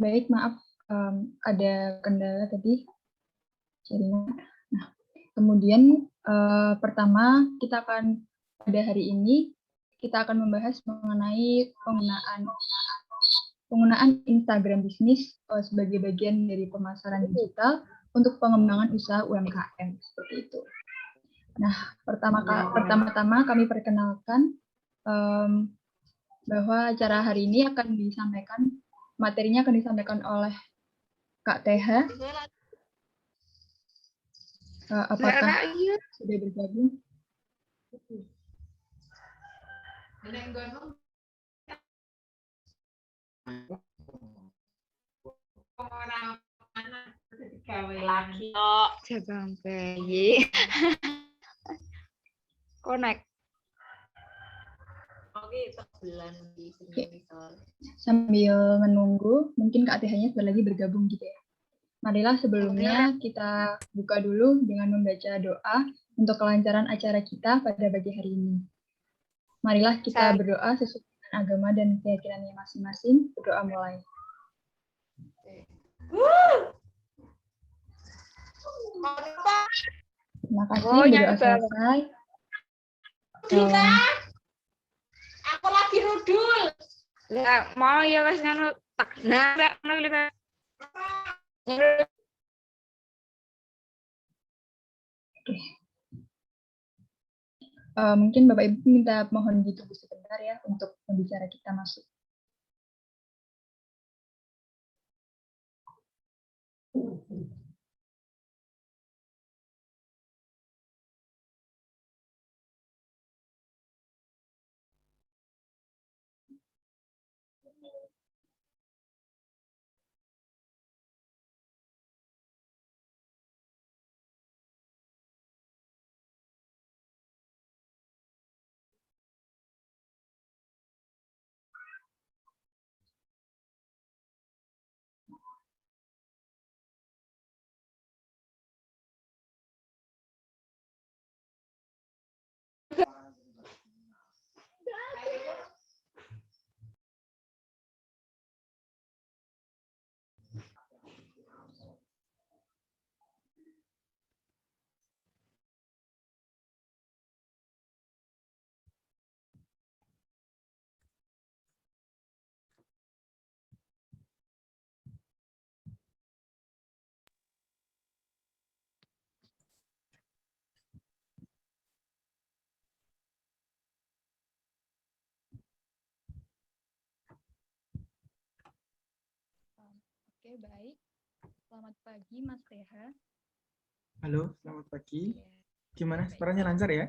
Baik, maaf ada kendala tadi jaringan. Nah, kemudian pertama pada hari ini kita akan membahas mengenai penggunaan Instagram bisnis sebagai bagian dari pemasaran digital untuk pengembangan usaha UMKM seperti itu. Nah, pertama-tama kami perkenalkan bahwa acara hari ini materinya akan disampaikan oleh Kak TH. Apakah sudah bergabung? Lagi Jabang bayi. Connect. Oke, bulan di sini. Sambil menunggu, mungkin Kak TH-nya sudah lagi bergabung gitu ya. Marilah sebelumnya kita buka dulu dengan membaca doa untuk kelancaran acara kita pada pagi hari ini. Marilah kita berdoa sesuai dengan agama dan keyakinannya masing-masing. Berdoa mulai. Terima kasih, berdoa selesai. Aku lagi rudul. Lah, mau ya wes ngono tak. Nah, ngono Oke. Mungkin Bapak Ibu minta mohon ditunggu sebentar ya untuk pembicara kita masuk. Oke, baik. Selamat pagi, Mas TH. Halo, selamat pagi. Gimana? Suaranya lancar ya?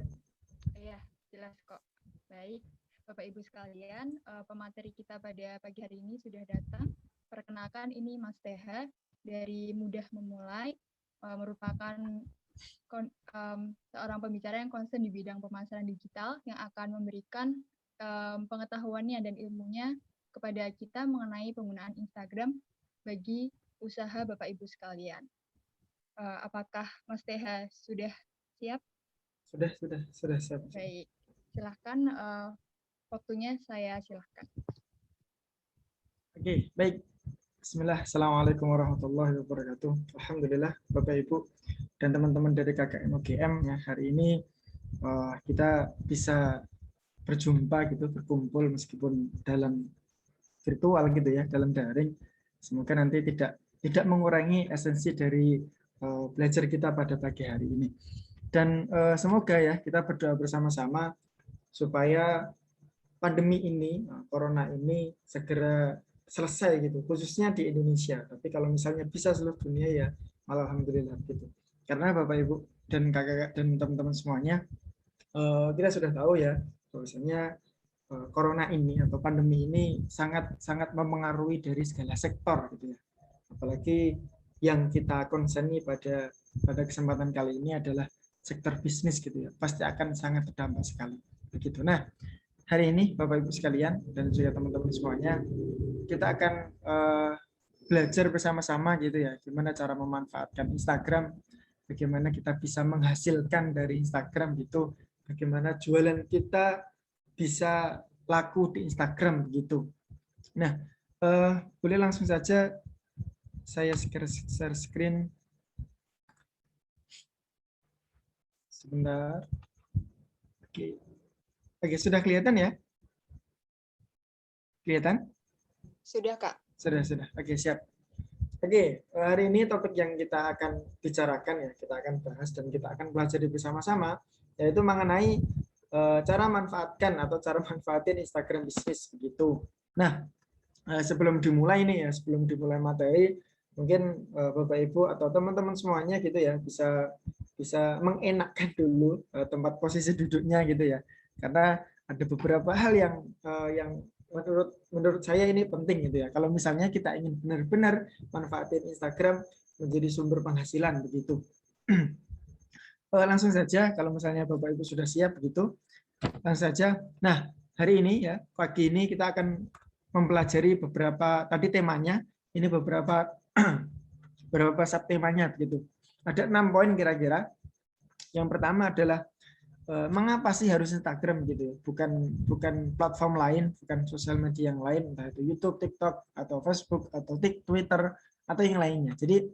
Iya, jelas kok. Baik, Bapak Ibu sekalian, pemateri kita pada pagi hari ini sudah datang. Perkenalkan, ini Mas TH dari Mudah Memulai, merupakan seorang pembicara yang concern di bidang pemasaran digital yang akan memberikan pengetahuannya dan ilmunya kepada kita mengenai penggunaan Instagram bagi usaha Bapak Ibu sekalian. Apakah Mas TH sudah siap? Sudah siap. Baik, silahkan waktunya saya silahkan. Oke, baik. Bismillah, Assalamualaikum warahmatullahi wabarakatuh. Alhamdulillah, Bapak Ibu dan teman-teman dari KKN UGM ya, hari ini kita bisa berjumpa gitu, berkumpul meskipun dalam virtual gitu ya, dalam daring. Semoga nanti tidak mengurangi esensi dari belajar kita pada pagi hari ini. Dan semoga ya kita berdoa bersama-sama supaya pandemi ini, corona ini segera selesai gitu, khususnya di Indonesia. Tapi kalau misalnya bisa seluruh dunia ya, malah alhamdulillah gitu. Karena Bapak Ibu dan kakak dan teman-teman semuanya, kita sudah tahu ya bahwasanya corona ini atau pandemi ini sangat mempengaruhi dari segala sektor gitu ya. Apalagi yang kita konseni pada kesempatan kali ini adalah sektor bisnis gitu ya. Pasti akan sangat terdampak sekali begitu. Nah, hari ini Bapak Ibu sekalian dan juga teman-teman semuanya, kita akan belajar bersama-sama gitu ya, gimana cara memanfaatkan Instagram, bagaimana kita bisa menghasilkan dari Instagram gitu, bagaimana jualan kita bisa laku di Instagram gitu. Nah, Boleh langsung saja saya share screen. Sebentar. Oke. Oke, sudah kelihatan ya? Kelihatan? Sudah, Kak. Sudah. Oke, siap. Oke, hari ini topik yang kita akan bicarakan ya, kita akan bahas dan kita akan pelajari bersama-sama, yaitu mengenai cara manfaatkan atau cara manfaatin Instagram bisnis begitu. Nah, sebelum dimulai nih ya, sebelum dimulai materi, mungkin Bapak Ibu atau teman-teman semuanya gitu ya bisa mengenakkan dulu tempat posisi duduknya gitu ya, karena ada beberapa hal yang menurut saya ini penting gitu ya. Kalau misalnya kita ingin benar-benar manfaatin Instagram menjadi sumber penghasilan begitu. Langsung saja kalau misalnya Bapak Ibu sudah siap begitu, langsung saja. Nah, hari ini ya, pagi ini kita akan mempelajari beberapa, tadi temanya, ini beberapa subtemanya begitu. Ada 6 poin kira-kira. Yang pertama adalah mengapa sih harus Instagram gitu, bukan platform lain, bukan sosial media yang lain, entah itu YouTube, TikTok, atau Facebook, atau Twitter, atau yang lainnya. Jadi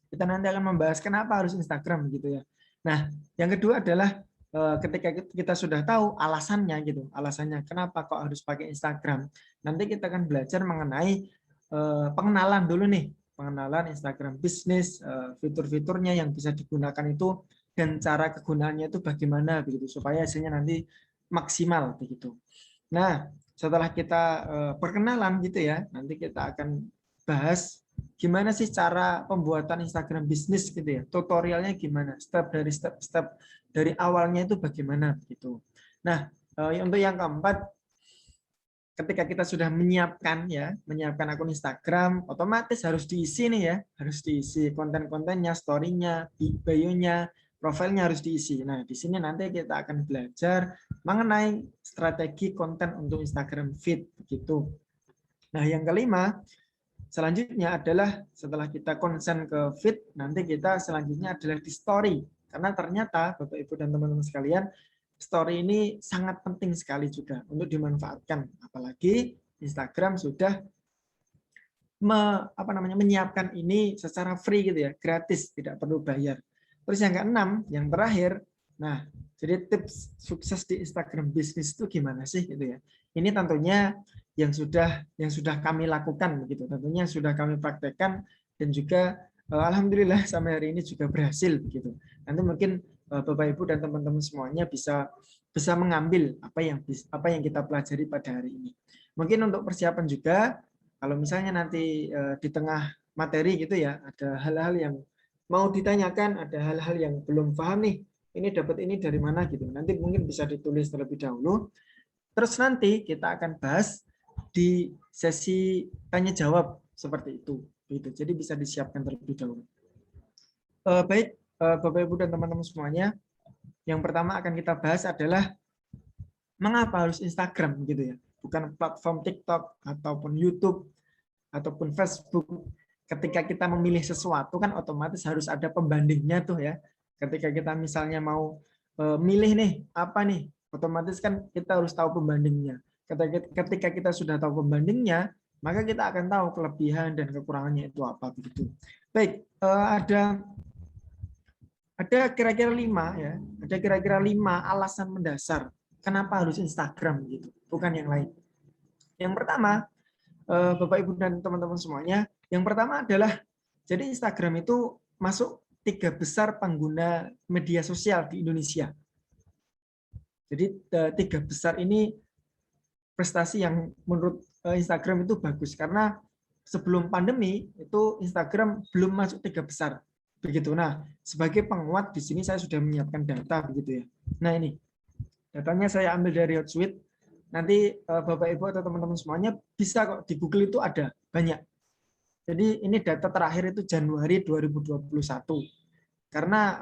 kita nanti akan membahas kenapa harus Instagram gitu ya. Nah, yang kedua adalah ketika kita sudah tahu alasannya gitu, alasannya kenapa kok harus pakai Instagram, nanti kita akan belajar mengenai pengenalan dulu nih, pengenalan Instagram bisnis, fitur-fiturnya yang bisa digunakan itu, dan cara kegunaannya itu bagaimana begitu supaya hasilnya nanti maksimal begitu. Nah, setelah kita perkenalan gitu ya, nanti kita akan bahas gimana sih cara pembuatan Instagram bisnis gitu ya, tutorialnya gimana, step dari awalnya itu bagaimana gitu. Nah, untuk yang keempat, ketika kita sudah menyiapkan akun Instagram, otomatis harus diisi nih ya, harus diisi konten-kontennya, story-nya, bio-nya, profilnya harus diisi. Nah, di sini nanti kita akan belajar mengenai strategi konten untuk Instagram feed begitu. Nah, yang kelima, selanjutnya adalah setelah kita konsen ke feed, nanti kita selanjutnya adalah di story. Karena ternyata Bapak Ibu dan teman-teman sekalian, story ini sangat penting sekali juga untuk dimanfaatkan. Apalagi Instagram sudah menyiapkan ini secara free gitu ya, gratis, tidak perlu bayar. Terus yang keenam, yang terakhir, nah, jadi tips sukses di Instagram bisnis itu gimana sih gitu ya. Ini tentunya yang sudah kami lakukan begitu. Tentunya sudah kami praktekkan dan juga alhamdulillah sampai hari ini juga berhasil begitu. Nanti mungkin Bapak Ibu dan teman-teman semuanya bisa mengambil apa yang kita pelajari pada hari ini. Mungkin untuk persiapan juga, kalau misalnya nanti di tengah materi gitu ya, ada hal-hal yang mau ditanyakan, ada hal-hal yang belum paham nih, ini dapat ini dari mana gitu. Nanti mungkin bisa ditulis terlebih dahulu. Terus nanti kita akan bahas di sesi tanya jawab seperti itu. Gitu. Jadi bisa disiapkan terlebih dahulu. Baik, Bapak Ibu dan teman-teman semuanya, yang pertama akan kita bahas adalah mengapa harus Instagram gitu ya, bukan platform TikTok ataupun YouTube ataupun Facebook. Ketika kita memilih sesuatu kan otomatis harus ada pembandingnya tuh ya. Ketika kita misalnya mau milih nih apa nih, otomatis kan kita harus tahu pembandingnya. Ketika kita sudah tahu pembandingnya, maka kita akan tahu kelebihan dan kekurangannya itu apa begitu. Baik, ada kira-kira 5 ya, ada kira-kira 5 alasan mendasar kenapa harus Instagram gitu, bukan yang lain. Yang pertama, Bapak Ibu dan teman-teman semuanya, yang pertama adalah jadi Instagram itu masuk 3 besar pengguna media sosial di Indonesia. Jadi 3 besar ini prestasi yang menurut Instagram itu bagus karena sebelum pandemi itu Instagram belum masuk 3 besar begitu. Nah, sebagai penguat di sini saya sudah menyiapkan data begitu ya. Nah, ini datanya saya ambil dari Hotsuite. Nanti Bapak Ibu atau teman-teman semuanya bisa kok di Google itu ada banyak. Jadi ini data terakhir itu Januari 2021. Karena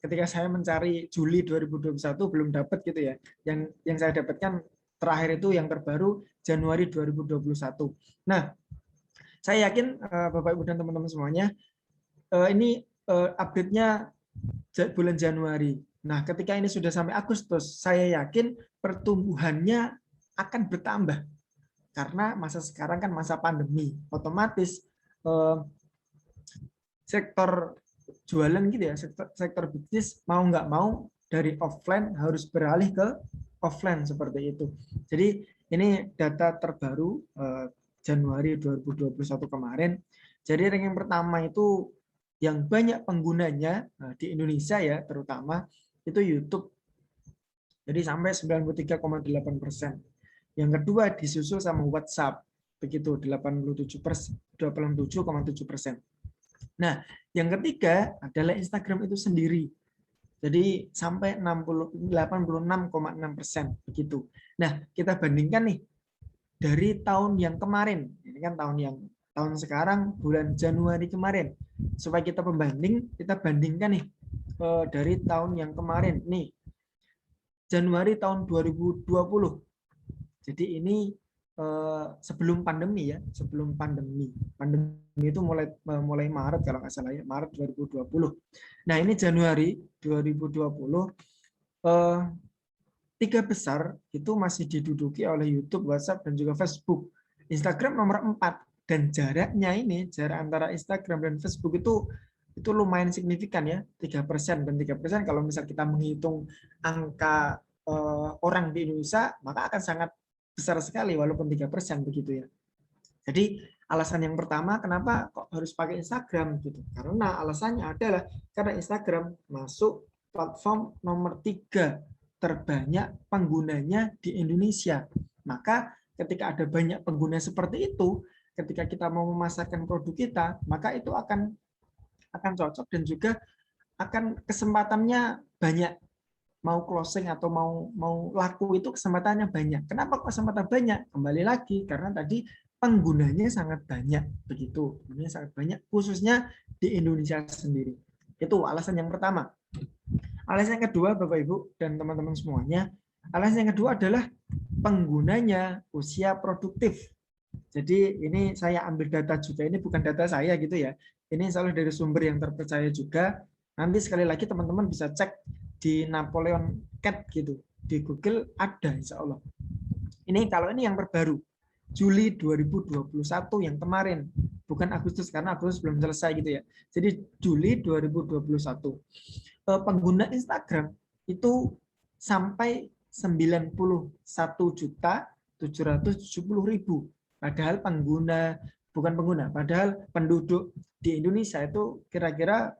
ketika saya mencari Juli 2021 belum dapat gitu ya. Yang saya dapatkan terakhir itu yang terbaru Januari 2021. Nah, saya yakin Bapak Ibu dan teman-teman semuanya ini update-nya bulan Januari. Nah, ketika ini sudah sampai Agustus, saya yakin pertumbuhannya akan bertambah. Karena masa sekarang kan masa pandemi, otomatis sektor jualan gitu ya, sektor bisnis mau nggak mau dari offline harus beralih ke offline seperti itu. Jadi ini data terbaru Januari 2021 kemarin. Jadi ranking pertama itu yang banyak penggunanya di Indonesia ya terutama itu YouTube. Jadi sampai 93,8%. Yang kedua disusul sama WhatsApp begitu 87,7%. Nah, yang ketiga adalah Instagram itu sendiri. Jadi sampai 86,6% begitu. Nah, kita bandingkan nih dari tahun yang kemarin. Ini kan tahun sekarang bulan Januari kemarin. Supaya kita pembanding, kita bandingkan nih dari tahun yang kemarin nih. Januari tahun 2020. Jadi ini sebelum pandemi ya, sebelum pandemi. Pandemi itu mulai Maret kalau nggak salah ya, Maret 2020. Nah, ini Januari 2020 tiga besar itu masih diduduki oleh YouTube, WhatsApp dan juga Facebook. Instagram nomor 4 dan jaraknya ini, jarak antara Instagram dan Facebook itu lumayan signifikan ya, 3% dan 3% kalau misal kita menghitung angka orang di Indonesia maka akan sangat besar sekali walaupun 3% begitu ya. Jadi alasan yang pertama kenapa kok harus pakai Instagram gitu. Karena alasannya adalah karena Instagram masuk platform nomor 3 terbanyak penggunanya di Indonesia. Maka ketika ada banyak pengguna seperti itu, ketika kita mau memasarkan produk kita, maka itu akan cocok dan juga akan kesempatannya banyak. Mau closing atau mau laku itu kesempatannya banyak. Kenapa kesempatan banyak? Kembali lagi karena tadi penggunanya sangat banyak begitu. Penggunanya sangat banyak khususnya di Indonesia sendiri. Itu alasan yang pertama. Alasan yang kedua Bapak Ibu dan teman-teman semuanya, alasan yang kedua adalah penggunanya usia produktif. Jadi ini saya ambil data juga, ini bukan data saya gitu ya. Ini selalu dari sumber yang terpercaya juga. Nanti sekali lagi teman-teman bisa cek di Napoleon Cat gitu. Di Google ada insya Allah. Ini kalau ini yang terbaru. Juli 2021 yang kemarin. Bukan Agustus karena Agustus belum selesai gitu ya. Jadi Juli 2021. Pengguna Instagram itu sampai 91.770.000. Padahal padahal penduduk di Indonesia itu kira-kira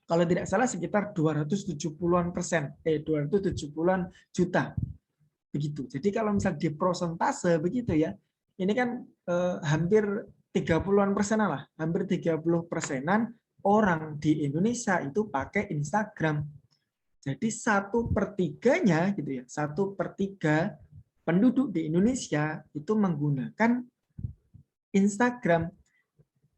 kalau tidak salah sekitar 270-an%, 270-an juta. Begitu. Jadi kalau misal di prosentase begitu ya, ini kan hampir 30-an persenan lah, hampir 30%-an orang di Indonesia itu pakai Instagram. Jadi 1/3-nya gitu ya, 1/3 penduduk di Indonesia itu menggunakan Instagram.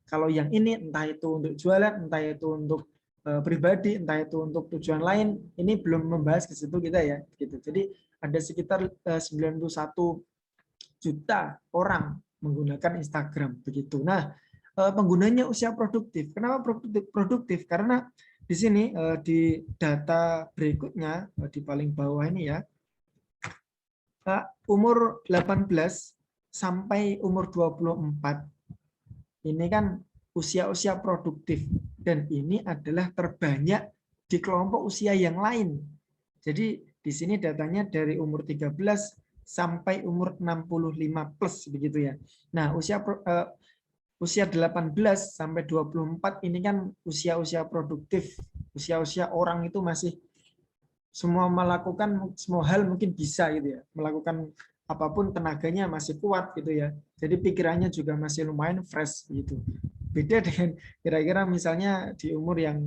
Kalau yang ini entah itu untuk jualan, entah itu untuk pribadi, entah itu untuk tujuan lain, ini belum membahas ke situ kita ya, gitu. Jadi ada sekitar 91 juta orang menggunakan Instagram begitu. Nah, penggunanya usia produktif. Kenapa produktif? Karena di sini di data berikutnya di paling bawah ini ya, umur 18 sampai umur 24 ini kan usia-usia produktif dan ini adalah terbanyak di kelompok usia yang lain. Jadi di sini datanya dari umur 13 sampai umur 65 plus begitu ya. Nah, usia 18 sampai 24 ini kan usia-usia produktif, usia-usia orang itu masih semua melakukan semua hal mungkin bisa gitu ya, melakukan apapun tenaganya masih kuat gitu ya. Jadi pikirannya juga masih lumayan fresh gitu. Beda dengan kira-kira misalnya di umur yang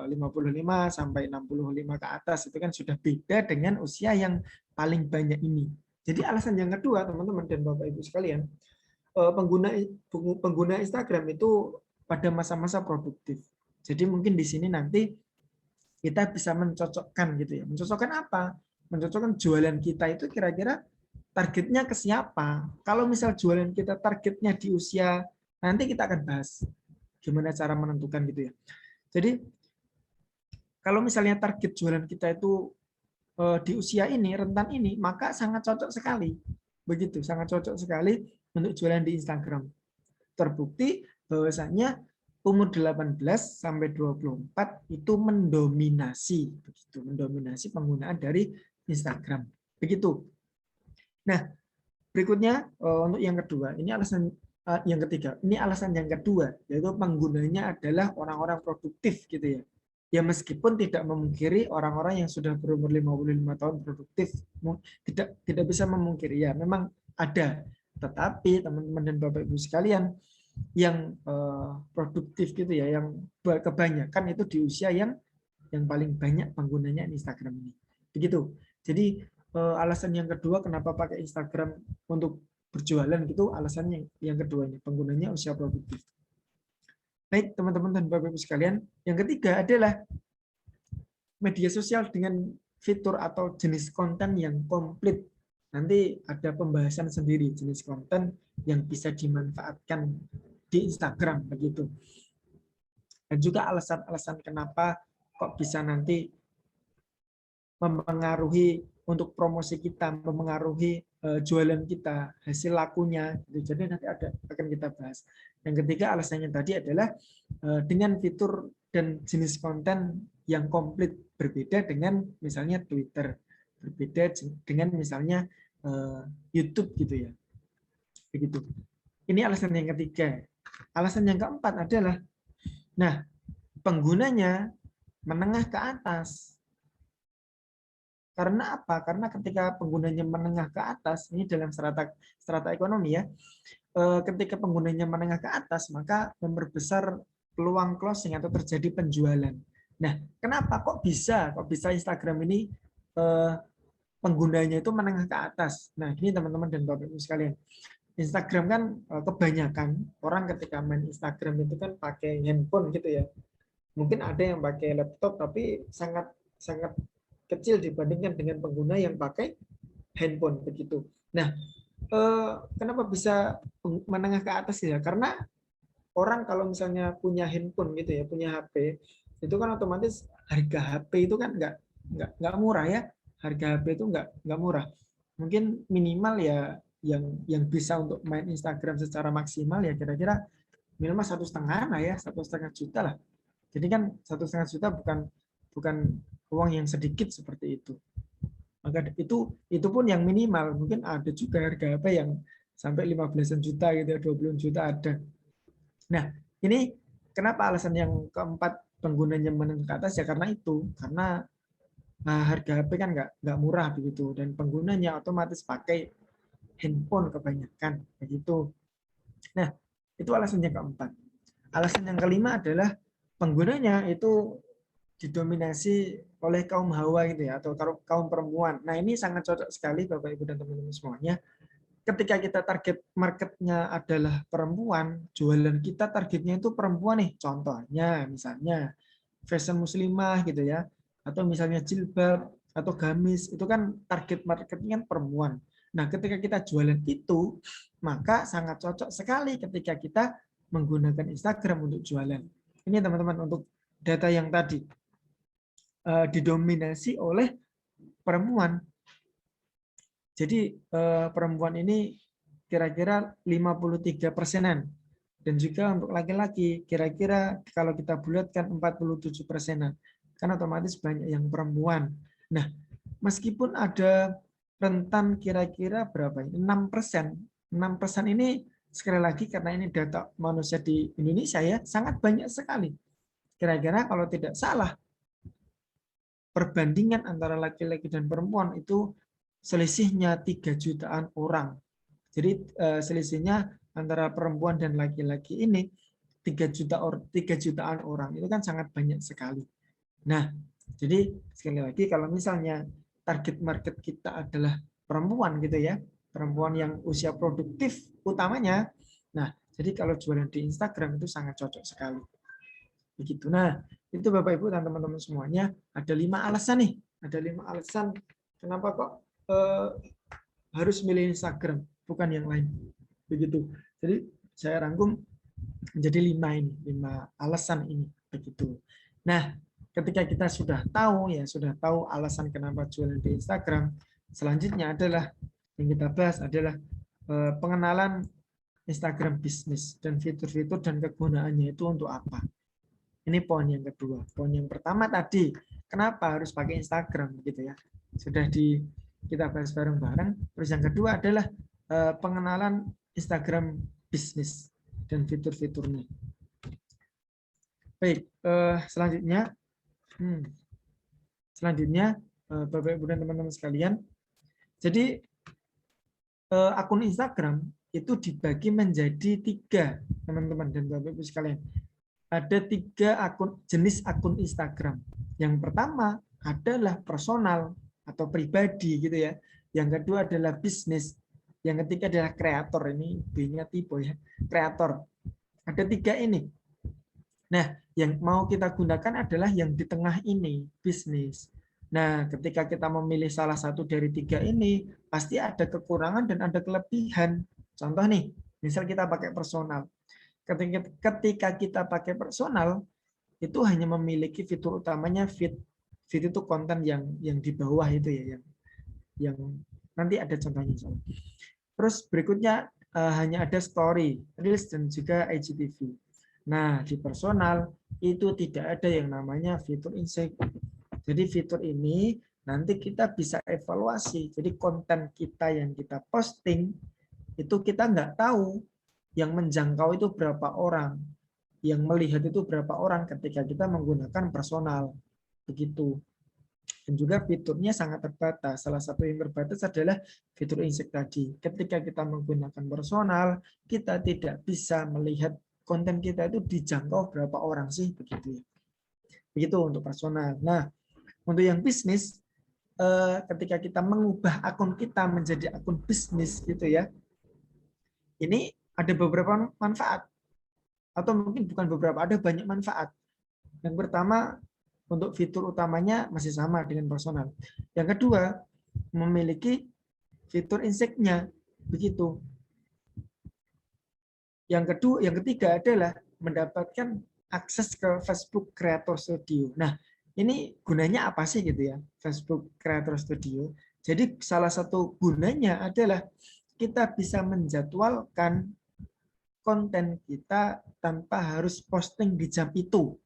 55 sampai 65 ke atas itu kan sudah beda dengan usia yang paling banyak ini. Jadi alasan yang kedua teman-teman dan Bapak Ibu sekalian, pengguna Instagram itu pada masa-masa produktif. Jadi mungkin di sini nanti kita bisa mencocokkan gitu ya. Mencocokkan apa? Mencocokkan jualan kita itu kira-kira targetnya ke siapa? Kalau misal jualan kita targetnya di usia, nanti kita akan bahas gimana cara menentukan gitu ya. Jadi kalau misalnya target jualan kita itu di usia ini, rentan ini, maka sangat cocok sekali. Begitu, sangat cocok sekali untuk jualan di Instagram. Terbukti bahwasanya umur 18 sampai 24 itu mendominasi, begitu, mendominasi penggunaan dari Instagram. Begitu. Nah, berikutnya untuk yang kedua, ini alasan yang ketiga. Ini alasan yang kedua, yaitu penggunanya adalah orang-orang produktif gitu ya. Ya meskipun tidak memungkiri orang-orang yang sudah berumur 55 tahun produktif, tidak bisa memungkiri ya, memang ada. Tetapi teman-teman dan Bapak Ibu sekalian, yang produktif gitu ya, yang kebanyakan itu di usia yang paling banyak penggunanya Instagram ini. Begitu. Jadi alasan yang kedua kenapa pakai Instagram untuk berjualan gitu, alasannya yang kedua ini penggunanya usia produktif. Baik teman-teman dan Bapak Ibu sekalian, yang ketiga adalah media sosial dengan fitur atau jenis konten yang komplit. Nanti ada pembahasan sendiri jenis konten yang bisa dimanfaatkan di Instagram begitu. Dan juga alasan-alasan kenapa kok bisa nanti mempengaruhi untuk promosi kita, mempengaruhi jualan kita, hasil lakunya. Jadi nanti akan kita bahas. Yang ketiga alasannya tadi adalah dengan fitur dan jenis konten yang komplit, berbeda dengan misalnya Twitter, berbeda dengan misalnya YouTube gitu ya. Begitu. Ini alasan yang ketiga. Alasan yang keempat adalah, nah penggunanya menengah ke atas. Karena apa? Karena ketika penggunanya menengah ke atas, ini dalam strata ekonomi ya, ketika penggunanya menengah ke atas, maka memperbesar peluang closing atau terjadi penjualan. Nah, kenapa kok bisa Instagram ini penggunanya itu menengah ke atas? Nah, ini teman-teman dan Bapak Ibu sekalian. Instagram kan kebanyakan orang ketika main Instagram itu kan pakai handphone gitu ya. Mungkin ada yang pakai laptop tapi sangat kecil dibandingkan dengan pengguna yang pakai handphone begitu. Nah, kenapa bisa menengah ke atas ya? Karena orang kalau misalnya punya handphone gitu ya, punya HP, itu kan otomatis harga HP itu kan nggak murah ya. Harga HP itu nggak murah. Mungkin minimal ya yang bisa untuk main Instagram secara maksimal ya kira-kira minimal 1,5 lah ya, 1,5 juta lah. Jadi kan 1,5 juta bukan uang yang sedikit seperti itu. Maka itu pun yang minimal. Mungkin ada juga harga HP yang sampai 15 juta gitu, 20 juta ada. Nah, ini kenapa alasan yang keempat penggunanya menengah ke atas ya karena itu, karena harga HP kan nggak murah begitu dan penggunanya otomatis pakai handphone kebanyakan begitu. Nah, itu alasan yang keempat. Alasan yang kelima adalah penggunanya itu didominasi oleh kaum hawa gitu ya atau kaum perempuan. Nah, ini sangat cocok sekali Bapak Ibu dan teman-teman semuanya. Ketika kita target marketnya adalah perempuan, jualan kita targetnya itu perempuan nih. Contohnya misalnya fashion muslimah gitu ya, atau misalnya jilbab atau gamis, itu kan target marketnya kan perempuan. Nah, ketika kita jualan itu, maka sangat cocok sekali ketika kita menggunakan Instagram untuk jualan. Ini teman-teman untuk data yang tadi didominasi oleh perempuan. Jadi perempuan ini kira-kira 53%-an. Dan juga untuk laki-laki kira-kira kalau kita bulatkan 47%-an. Kan otomatis banyak yang perempuan. Nah, meskipun ada rentan kira-kira berapa ini? 6%. 6% ini sekali lagi karena ini data manusia di Indonesia ya, sangat banyak sekali. Kira-kira kalau tidak salah perbandingan antara laki-laki dan perempuan itu selisihnya 3 jutaan orang. Jadi selisihnya antara perempuan dan laki-laki ini 3 jutaan orang. Itu kan sangat banyak sekali. Nah, jadi sekali lagi kalau misalnya target market kita adalah perempuan gitu ya, perempuan yang usia produktif utamanya. Nah, jadi kalau jualan di Instagram itu sangat cocok sekali. Begitu. Nah, itu Bapak Ibu dan teman-teman semuanya ada 5 alasan nih. Ada 5 alasan kenapa kok harus milih Instagram, bukan yang lain. Begitu. Jadi saya rangkum menjadi 5 ini, 5 alasan ini. Begitu. Nah, ketika kita sudah tahu alasan kenapa jualan di Instagram, selanjutnya adalah yang kita bahas adalah pengenalan Instagram bisnis dan fitur-fitur dan kegunaannya itu untuk apa. Ini poin yang kedua. Poin yang pertama tadi, kenapa harus pakai Instagram gitu ya. Sudah kita bahas bareng-bareng. Terus yang kedua adalah pengenalan Instagram bisnis dan fitur-fiturnya. Baik, selanjutnya Bapak Ibu dan teman-teman sekalian. Jadi akun Instagram itu dibagi menjadi 3, teman-teman dan Bapak Ibu sekalian. Ada 3 jenis akun Instagram. Yang pertama adalah personal atau pribadi gitu ya. Yang kedua adalah bisnis. Yang ketiga adalah kreator. Ini B-nya tipe ya. Kreator. Ada 3 ini. Nah, yang mau kita gunakan adalah yang di tengah ini, bisnis. Nah, ketika kita memilih salah satu dari 3 ini, pasti ada kekurangan dan ada kelebihan. Contoh nih, misal kita pakai personal. Ketika kita pakai personal, itu hanya memiliki fitur utamanya feed. Feed itu konten yang di bawah itu ya, yang nanti ada contohnya. Terus berikutnya hanya ada story, reels dan juga IGTV. Nah, di personal itu tidak ada yang namanya fitur insight. Jadi fitur ini nanti kita bisa evaluasi. Jadi konten kita yang kita posting itu kita nggak tahu yang menjangkau itu berapa orang, yang melihat itu berapa orang ketika kita menggunakan personal. Begitu. Dan juga fiturnya sangat terbatas. Salah satu yang terbatas adalah fitur insight tadi. Ketika kita menggunakan personal, kita tidak bisa melihat konten kita itu dijangkau berapa orang sih, begitu ya. Begitu untuk personal. Nah, untuk yang bisnis, ketika kita mengubah akun kita menjadi akun bisnis gitu ya, ini ada beberapa manfaat. Atau mungkin bukan beberapa, ada banyak manfaat. Yang pertama, untuk fitur utamanya masih sama dengan personal. Yang kedua, memiliki fitur insight-nya. Begitu. Yang ketiga adalah mendapatkan akses ke Facebook Creator Studio. Nah, ini gunanya apa sih gitu ya, Facebook Creator Studio? Jadi salah satu gunanya adalah kita bisa menjadwalkan konten kita tanpa harus posting di jam itu.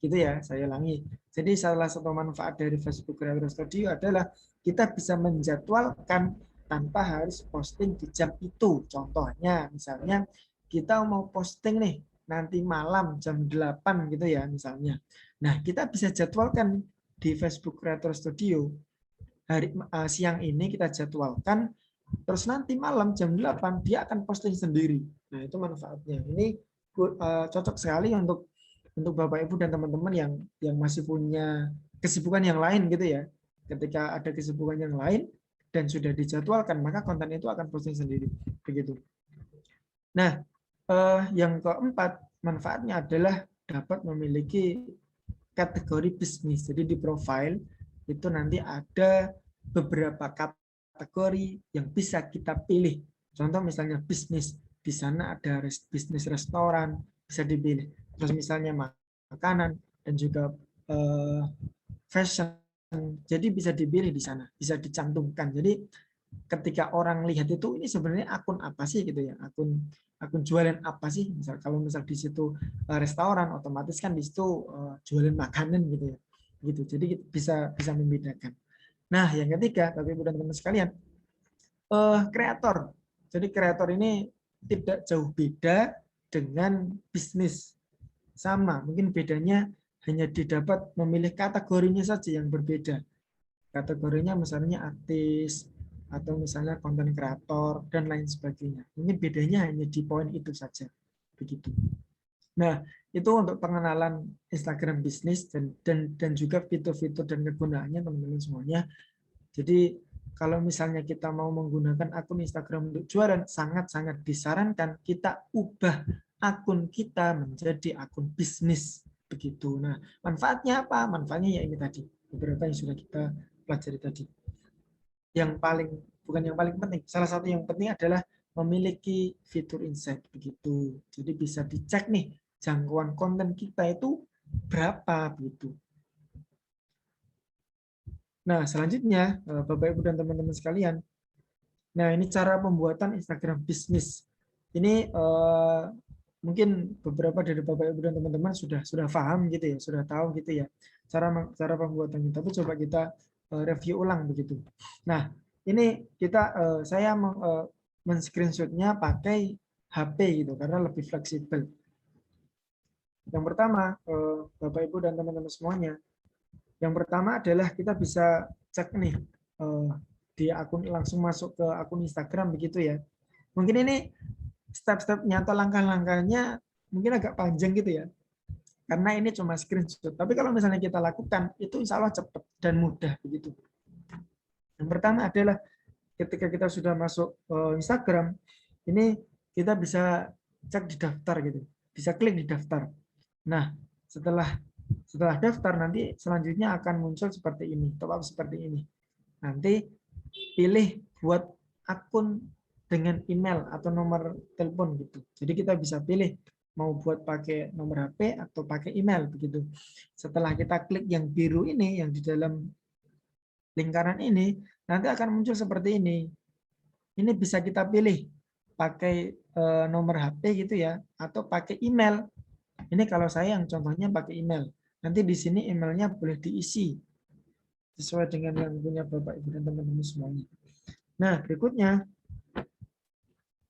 Gitu ya, saya ulangi. Jadi salah satu manfaat dari Facebook Creator Studio adalah kita bisa menjadwalkan tanpa harus posting di jam itu. Contohnya, misalnya kita mau posting nih nanti malam jam 8 gitu ya misalnya. Nah, kita bisa jadwalkan di Facebook Creator Studio. Siang ini kita jadwalkan, terus nanti malam jam 8 dia akan posting sendiri. Nah, itu manfaatnya. Ini cocok sekali untuk Bapak Ibu dan teman-teman yang masih punya kesibukan yang lain gitu ya. Ketika ada kesibukan yang lain dan sudah dijadwalkan, maka konten itu akan posting sendiri. Begitu. Nah, yang keempat, manfaatnya adalah dapat memiliki kategori bisnis. Jadi di profile itu nanti ada beberapa kategori yang bisa kita pilih. Contoh misalnya bisnis, di sana ada bisnis restoran, bisa dipilih. Terus misalnya makanan dan juga fashion, jadi bisa dipilih di sana, bisa dicantumkan. Jadi ketika orang lihat itu ini sebenarnya akun apa sih gitu ya, akun jualan apa sih? Kalau misal di situ restoran, otomatis kan di situ jualan makanan gitu ya, gitu. Jadi bisa membedakan. Nah, yang ketiga, Bapak Ibu dan teman-teman sekalian, kreator. Jadi kreator ini tidak jauh beda dengan bisnis. Sama, mungkin bedanya hanya didapat memilih kategorinya saja yang berbeda. Kategorinya misalnya artis, atau misalnya konten kreator, dan lain sebagainya. Ini bedanya hanya di poin itu saja. Begitu. Nah, itu untuk pengenalan Instagram bisnis dan juga fitur-fitur dan kegunaannya teman-teman semuanya. Jadi kalau misalnya kita mau menggunakan akun Instagram untuk jualan, sangat-sangat disarankan kita ubah akun kita menjadi akun bisnis. Begitu. Nah, manfaatnya apa? Manfaatnya ya ini tadi. Beberapa yang sudah kita pelajari tadi. Bukan yang paling penting. Salah satu yang penting adalah memiliki fitur insight. Begitu. Jadi bisa dicek nih, jangkauan konten kita itu berapa. Begitu. Nah, selanjutnya, Bapak Ibu dan teman-teman sekalian, Nah, ini cara pembuatan Instagram bisnis. Ini mungkin beberapa dari Bapak Ibu dan teman-teman sudah paham gitu ya, sudah tahu gitu ya cara pembuatannya. Tapi coba kita review ulang begitu. Nah, ini saya men-screenshotnya pakai HP gitu karena lebih fleksibel. Yang pertama, Bapak Ibu dan teman-teman semuanya, yang pertama adalah kita bisa cek nih di akun, langsung masuk ke akun Instagram begitu ya. Mungkin ini step-stepnya atau langkah-langkahnya mungkin agak panjang gitu ya, karena ini cuma screenshot. Tapi kalau misalnya kita lakukan, itu insya Allah cepat dan mudah begitu. Yang pertama adalah ketika kita sudah masuk Instagram, ini kita bisa cek di daftar gitu, bisa klik di daftar. Nah, setelah daftar nanti selanjutnya akan muncul seperti ini, top up seperti ini. Nanti pilih buat akun dengan email atau nomor telepon gitu. Jadi kita bisa pilih mau buat pakai nomor HP atau pakai email begitu. Setelah kita klik yang biru ini, yang di dalam lingkaran ini, nanti akan muncul seperti ini. Ini bisa kita pilih pakai nomor HP gitu ya, atau pakai email. Ini kalau saya yang contohnya pakai email. Nanti di sini emailnya boleh diisi sesuai dengan yang punya Bapak Ibu dan teman-teman semuanya. Nah, berikutnya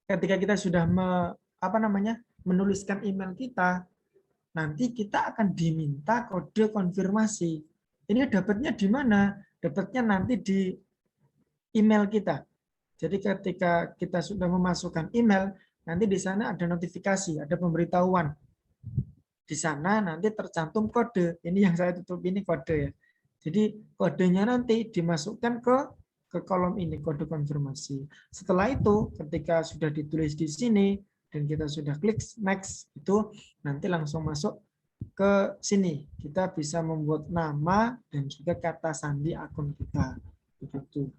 ketika kita sudah menuliskan email kita, nanti kita akan diminta kode konfirmasi. Ini dapatnya di mana? Dapatnya nanti di email kita. Jadi ketika kita sudah memasukkan email, nanti di sana ada notifikasi, ada pemberitahuan. Di sana nanti tercantum kode. Ini yang saya tutup ini kode ya. Jadi kodenya nanti dimasukkan ke kolom ini, kode konfirmasi. Setelah itu, ketika sudah ditulis di sini dan kita sudah klik next, itu nanti langsung masuk ke sini. Kita bisa membuat nama dan juga kata sandi akun kita. Begitu.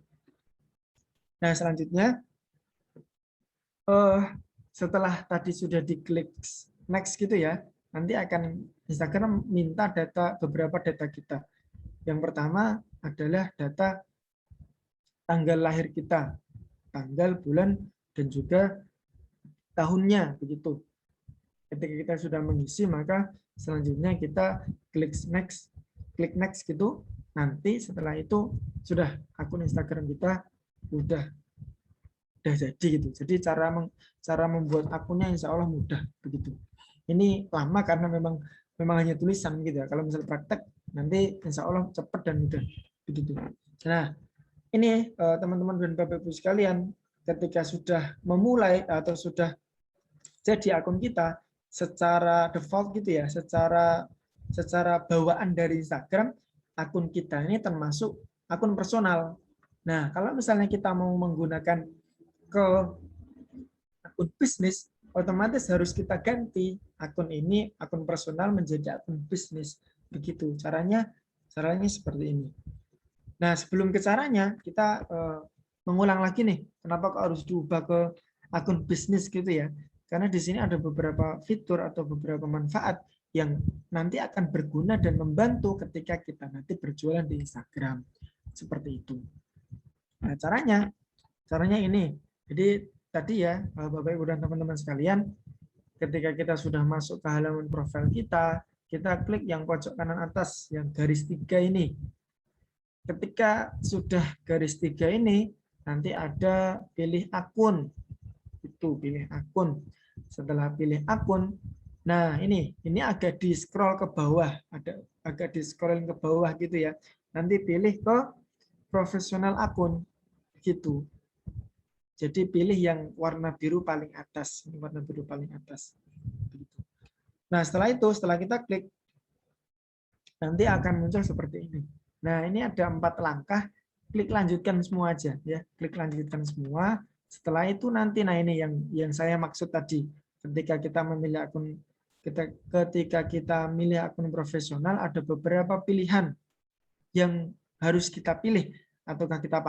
Nah, selanjutnya setelah tadi sudah diklik next gitu ya, nanti akan Instagram minta beberapa data kita. Yang pertama adalah data tanggal lahir kita, tanggal, bulan, dan juga tahunnya begitu. Ketika kita sudah mengisi, maka selanjutnya kita klik next gitu. Nanti setelah itu sudah akun Instagram kita udah jadi gitu. Jadi cara membuat akunnya insya Allah mudah begitu. Ini lama karena memang hanya tulisan gitu ya. Kalau misalnya praktek nanti insya Allah cepat dan mudah begitu. Nah, ini teman-teman dan Bapak Ibu sekalian, ketika sudah memulai atau sudah jadi akun kita secara default gitu ya, secara bawaan dari Instagram, akun kita ini termasuk akun personal. Nah, kalau misalnya kita mau menggunakan ke akun bisnis, otomatis harus kita ganti akun ini, akun personal menjadi akun bisnis. Begitu caranya seperti ini. Nah, sebelum ke caranya, kita mengulang lagi nih, kenapa kok harus diubah ke akun bisnis gitu ya. Karena di sini ada beberapa fitur atau beberapa manfaat yang nanti akan berguna dan membantu ketika kita nanti berjualan di Instagram. Seperti itu. Nah, caranya ini. Jadi tadi ya, Bapak Ibu dan teman-teman sekalian, ketika kita sudah masuk ke halaman profil kita klik yang pojok kanan atas, yang garis 3 ini. Ketika sudah garis 3 ini, nanti ada pilih akun. Itu pilih akun. Setelah pilih akun, nah ini agak di scroll ke bawah, agak di scrolling ke bawah gitu ya. Nanti pilih ke profesional akun gitu. Jadi pilih yang warna biru paling atas, warna biru paling atas. Nah, setelah kita klik, nanti akan muncul seperti ini. Nah, ini ada 4 langkah. Klik lanjutkan semua aja ya. Klik lanjutkan semua. Setelah itu nanti, nah ini yang saya maksud tadi. Ketika kita memilih akun profesional, ada beberapa pilihan yang harus kita pilih. Ataukah kita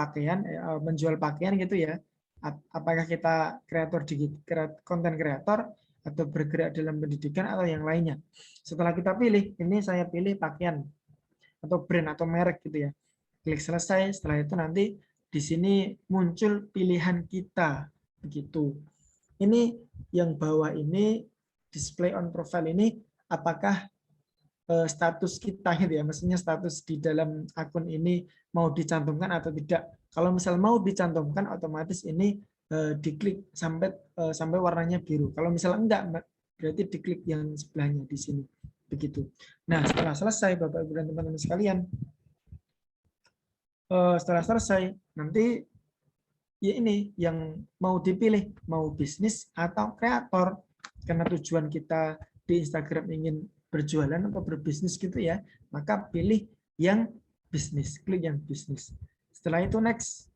menjual pakaian gitu ya. Apakah kita konten kreator atau bergerak dalam pendidikan atau yang lainnya. Setelah kita pilih, ini saya pilih pakaian atau brand atau merek gitu ya. Klik selesai, setelah itu nanti di sini muncul pilihan kita begitu. Ini yang bawah ini display on profile ini apakah status kita gitu ya, maksudnya status di dalam akun ini mau dicantumkan atau tidak. Kalau misal mau dicantumkan, otomatis ini diklik sampai warnanya biru. Kalau misal enggak, berarti diklik yang sebelahnya di sini begitu. Nah, setelah selesai Bapak Ibu dan teman-teman sekalian, setelah selesai nanti ya ini yang mau dipilih, mau bisnis atau kreator, karena tujuan kita di Instagram ingin berjualan atau berbisnis gitu ya, maka pilih yang bisnis, klik yang bisnis. Setelah itu next,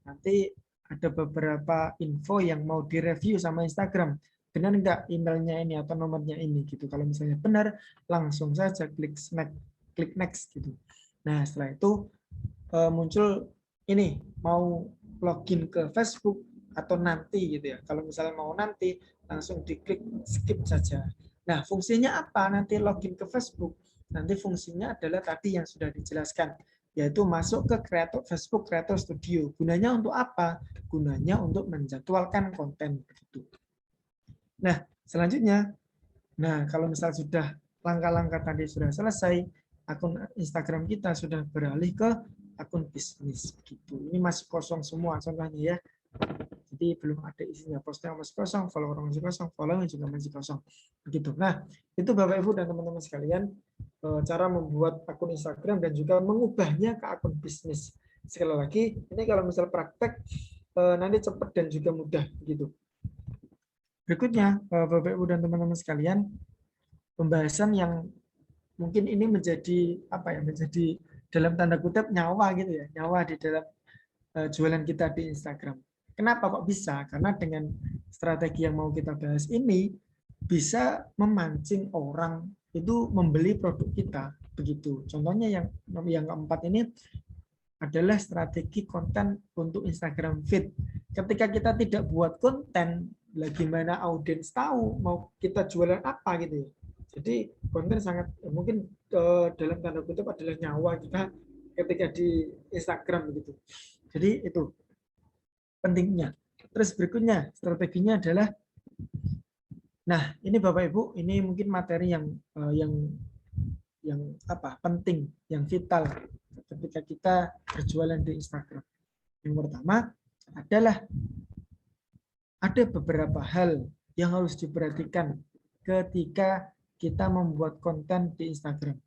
nanti ada beberapa info yang mau direview sama Instagram, benar nggak emailnya ini atau nomornya ini gitu. Kalau misalnya benar, langsung saja klik next gitu. Nah, setelah itu muncul ini mau login ke Facebook atau nanti gitu ya. Kalau misalnya mau nanti, langsung diklik skip saja. Nah, fungsinya apa nanti login ke Facebook? Nanti fungsinya adalah tadi yang sudah dijelaskan, yaitu masuk ke Facebook Creator Studio. Gunanya untuk apa? Gunanya untuk menjadwalkan konten begitu. Nah, selanjutnya, kalau misal sudah langkah-langkah tadi sudah selesai, akun Instagram kita sudah beralih ke akun bisnis begitu. Ini masih kosong semua contohnya ya. Jadi belum ada isinya, posting masih kosong, follower masih kosong, following juga masih kosong. Begitu. Nah, itu Bapak Ibu dan teman-teman sekalian cara membuat akun Instagram dan juga mengubahnya ke akun bisnis. Sekali lagi, ini kalau misal praktek nanti cepat dan juga mudah begitu. Berikutnya, Bapak Ibu dan teman-teman sekalian, pembahasan yang mungkin ini menjadi menjadi dalam tanda kutip nyawa gitu ya, nyawa di dalam jualan kita di Instagram. Kenapa kok bisa? Karena dengan strategi yang mau kita bahas ini bisa memancing orang itu membeli produk kita begitu. Contohnya yang keempat ini adalah strategi konten untuk Instagram feed. Ketika kita tidak buat konten, gimana audiens tahu mau kita jualan apa gitu ya. Jadi konten sangat mungkin dalam tanda kutip adalah nyawa kita ketika di Instagram begitu. Jadi itu pentingnya. Terus berikutnya strateginya adalah, nah ini Bapak Ibu, ini mungkin materi yang penting, yang vital ketika kita berjualan di Instagram. Yang pertama adalah ada beberapa hal yang harus diperhatikan ketika kita membuat konten di Instagram.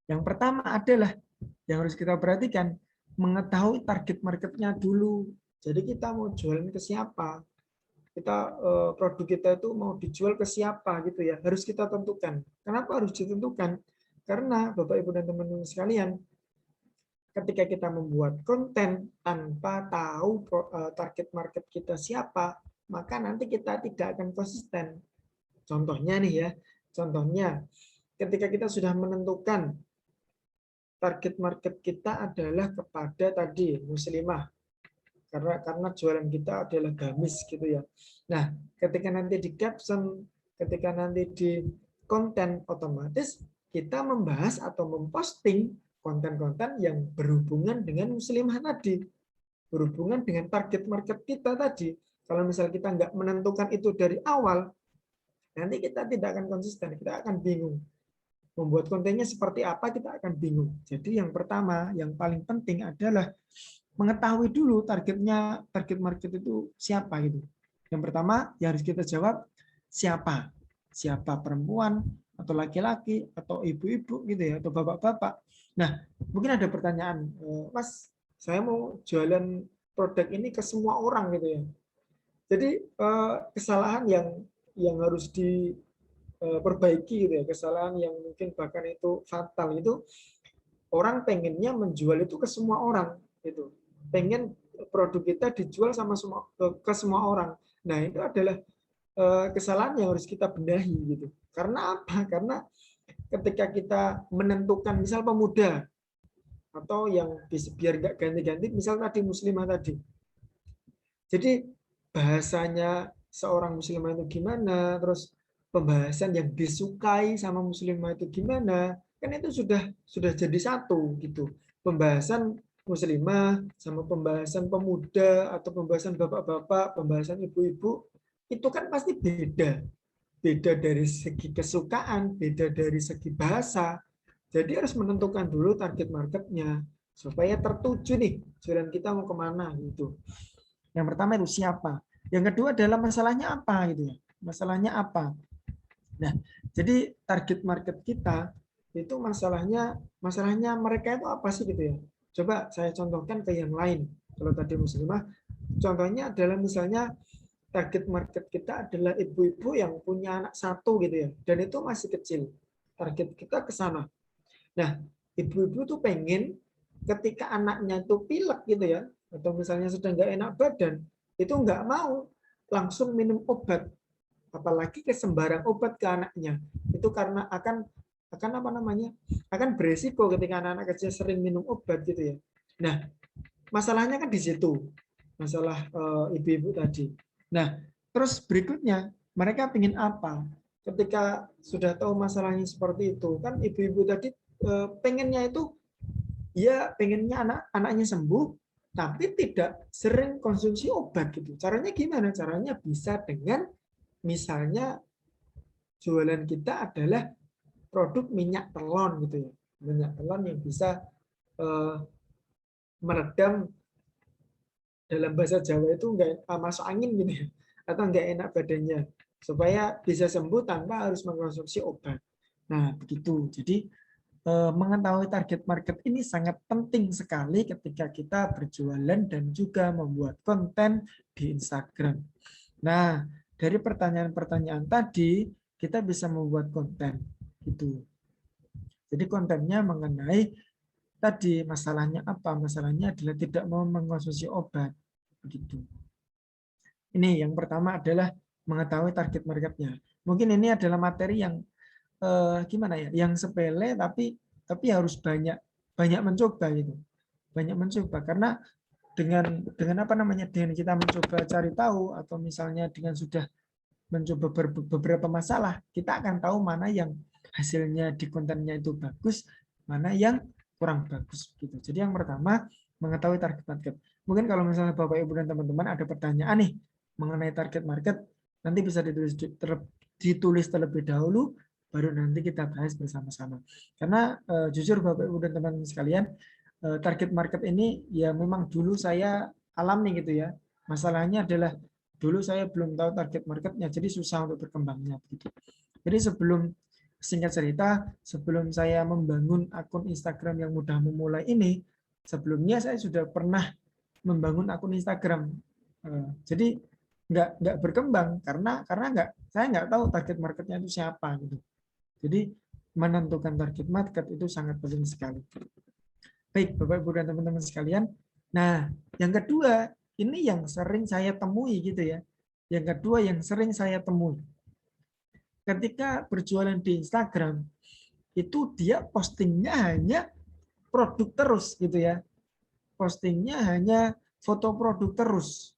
Yang pertama adalah yang harus kita perhatikan, mengetahui target marketnya dulu. Jadi kita mau jualan ke siapa? Produk kita itu mau dijual ke siapa gitu ya. Harus kita tentukan. Kenapa harus ditentukan? Karena Bapak Ibu dan teman-teman sekalian, ketika kita membuat konten tanpa tahu target market kita siapa, maka nanti kita tidak akan konsisten. Contohnya nih ya, ketika kita sudah menentukan target market kita adalah kepada tadi muslimah, karena jualan kita adalah gamis gitu ya. Nah, ketika nanti di caption, ketika nanti di konten, otomatis kita membahas atau memposting konten-konten yang berhubungan dengan muslimah tadi, berhubungan dengan target market kita tadi. Kalau misal kita nggak menentukan itu dari awal, nanti kita tidak akan konsisten, kita akan bingung. Membuat kontennya seperti apa, kita akan bingung. Jadi yang pertama, yang paling penting adalah mengetahui dulu target market itu siapa gitu. Yang pertama yang harus kita jawab, siapa? Siapa, perempuan atau laki-laki atau ibu-ibu gitu ya, atau bapak-bapak. Nah, mungkin ada pertanyaan, Mas, saya mau jualan produk ini ke semua orang gitu ya. Jadi kesalahan yang harus diperbaiki gitu ya, kesalahan yang mungkin bahkan itu fatal itu, orang pengennya menjual itu ke semua orang gitu, pengen produk kita dijual ke semua orang. Nah, itu adalah kesalahan yang harus kita benahi gitu. Karena apa? Karena ketika kita menentukan misal pemuda atau yang biar nggak ganti-ganti, misal tadi muslimah tadi. Jadi bahasanya seorang muslimah itu gimana, terus pembahasan yang disukai sama muslimah itu gimana, kan itu sudah jadi satu gitu. Pembahasan muslimah sama pembahasan pemuda atau pembahasan bapak-bapak, pembahasan ibu-ibu, itu kan pasti beda. Beda dari segi kesukaan, beda dari segi bahasa. Jadi harus menentukan dulu target marketnya supaya tertuju nih jalan kita mau kemana gitu. Yang pertama itu siapa. Yang kedua adalah masalahnya apa gitu ya. Masalahnya apa. Nah, jadi target market kita itu masalahnya mereka itu apa sih gitu ya. Coba saya contohkan ke yang lain. Kalau tadi muslimah, contohnya adalah misalnya target market kita adalah ibu-ibu yang punya anak satu gitu ya, dan itu masih kecil. Target kita ke sana. Nah, ibu-ibu tuh pengen ketika anaknya tuh pilek gitu ya, atau misalnya sedang nggak enak badan, itu nggak mau langsung minum obat, apalagi ke sembarang obat ke anaknya. Itu karena akan apa namanya? Akan beresiko ketika anak-anak kecil sering minum obat gitu ya. Nah, masalahnya kan di situ. Masalah ibu-ibu tadi. Nah, terus berikutnya, mereka ingin apa? Ketika sudah tahu masalahnya seperti itu, kan ibu-ibu tadi pengennya itu, ya pengennya anaknya sembuh, tapi tidak sering konsumsi obat gitu. Caranya gimana? Caranya bisa dengan misalnya jualan kita adalah produk minyak telon gitu ya. Minyak telon yang bisa meredam, dalam bahasa Jawa itu nggak masuk angin gitu ya, atau nggak enak badannya, supaya bisa sembuh tanpa harus mengkonsumsi obat. Nah, begitu. Jadi mengetahui target market ini sangat penting sekali ketika kita berjualan dan juga membuat konten di Instagram. Nah, dari pertanyaan-pertanyaan tadi kita bisa membuat konten gitu. Jadi kontennya mengenai tadi masalahnya apa? Masalahnya adalah tidak mau mengkonsumsi obat. Begitu. Ini yang pertama adalah mengetahui target marketnya. Mungkin ini adalah materi yang gimana ya? Yang sepele tapi harus banyak mencoba gitu. Banyak mencoba karena dengan apa namanya? Dengan kita mencoba cari tahu atau misalnya dengan sudah mencoba beberapa masalah, kita akan tahu mana yang hasilnya di kontennya itu bagus, mana yang kurang bagus gitu. Jadi yang pertama mengetahui target market. Mungkin kalau misalnya Bapak Ibu dan teman-teman ada pertanyaan nih mengenai target market, nanti bisa ditulis terlebih dahulu, baru nanti kita bahas bersama-sama. Karena jujur Bapak Ibu dan teman-teman sekalian, target market ini ya memang dulu saya alami gitu ya. Masalahnya adalah dulu saya belum tahu target marketnya, jadi susah untuk berkembangnya begitu. Jadi singkat cerita, sebelum saya membangun akun Instagram yang mudah memulai ini, sebelumnya saya sudah pernah membangun akun Instagram. Jadi nggak berkembang karena saya nggak tahu target marketnya itu siapa gitu. Jadi menentukan target market itu sangat penting sekali. Baik, Bapak Ibu dan teman-teman sekalian. Nah, yang kedua, ini yang sering saya temui gitu ya. Yang kedua yang sering saya temui. Ketika berjualan di Instagram, itu dia postingnya hanya produk terus gitu ya. Postingnya hanya foto produk terus.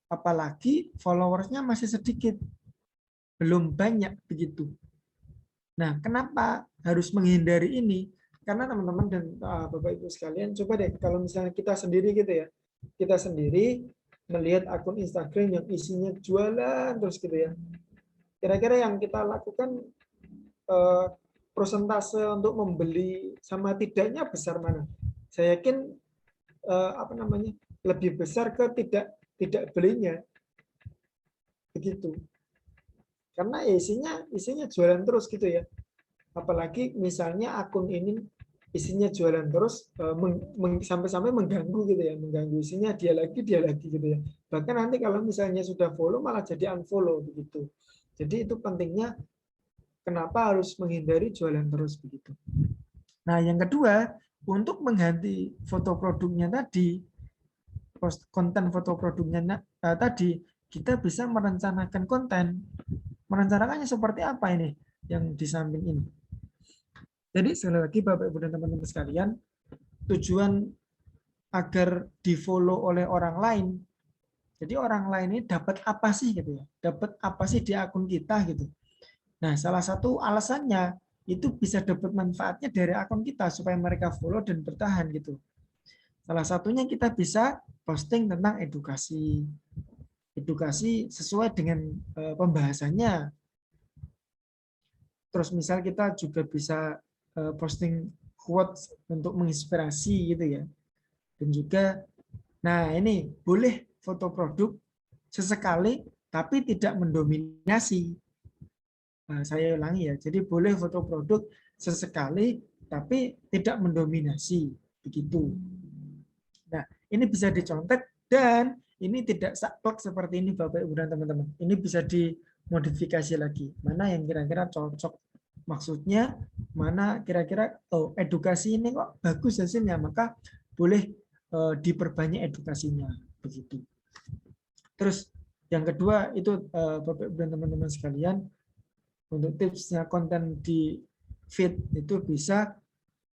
Apalagi followersnya masih sedikit. Belum banyak begitu. Nah, kenapa harus menghindari ini? Karena teman-teman dan Bapak Ibu sekalian, coba deh kalau misalnya kita sendiri gitu ya, kita sendiri melihat akun Instagram yang isinya jualan terus gitu ya, kira-kira yang kita lakukan persentase untuk membeli sama tidaknya besar mana? Saya yakin apa namanya lebih besar ke tidak belinya, begitu. Karena isinya jualan terus gitu ya. Apalagi misalnya akun ini isinya jualan terus sampai-sampai mengganggu gitu ya, mengganggu isinya dia lagi gitu ya. Bahkan nanti kalau misalnya sudah follow malah jadi unfollow begitu. Jadi itu pentingnya kenapa harus menghindari jualan terus begitu. Nah, yang kedua, untuk mengganti foto produknya tadi, konten foto produknya tadi, kita bisa merencanakan konten. Merencanakannya seperti apa ini yang di samping ini? Jadi sekali lagi Bapak Ibu dan teman-teman sekalian, tujuan agar di-follow oleh orang lain. Jadi orang lain ini dapat apa sih gitu ya? Dapat apa sih di akun kita gitu. Nah, salah satu alasannya itu bisa dapat manfaatnya dari akun kita supaya mereka follow dan bertahan gitu. Salah satunya kita bisa posting tentang edukasi. Edukasi sesuai dengan pembahasannya. Terus misal kita juga bisa posting quotes untuk menginspirasi gitu ya. Dan juga, nah ini boleh foto produk sesekali tapi tidak mendominasi. Nah, saya ulangi ya, jadi boleh foto produk sesekali tapi tidak mendominasi. Begitu. Nah, ini bisa dicontek dan ini tidak saklek seperti ini Bapak Ibu dan teman-teman. Ini bisa dimodifikasi lagi. Mana yang kira-kira cocok. Maksudnya mana kira-kira edukasi ini kok bagus hasilnya, maka boleh diperbanyak edukasinya begitu. Terus yang kedua itu Bapak Ibu dan teman-teman sekalian, untuk tipsnya konten di feed itu bisa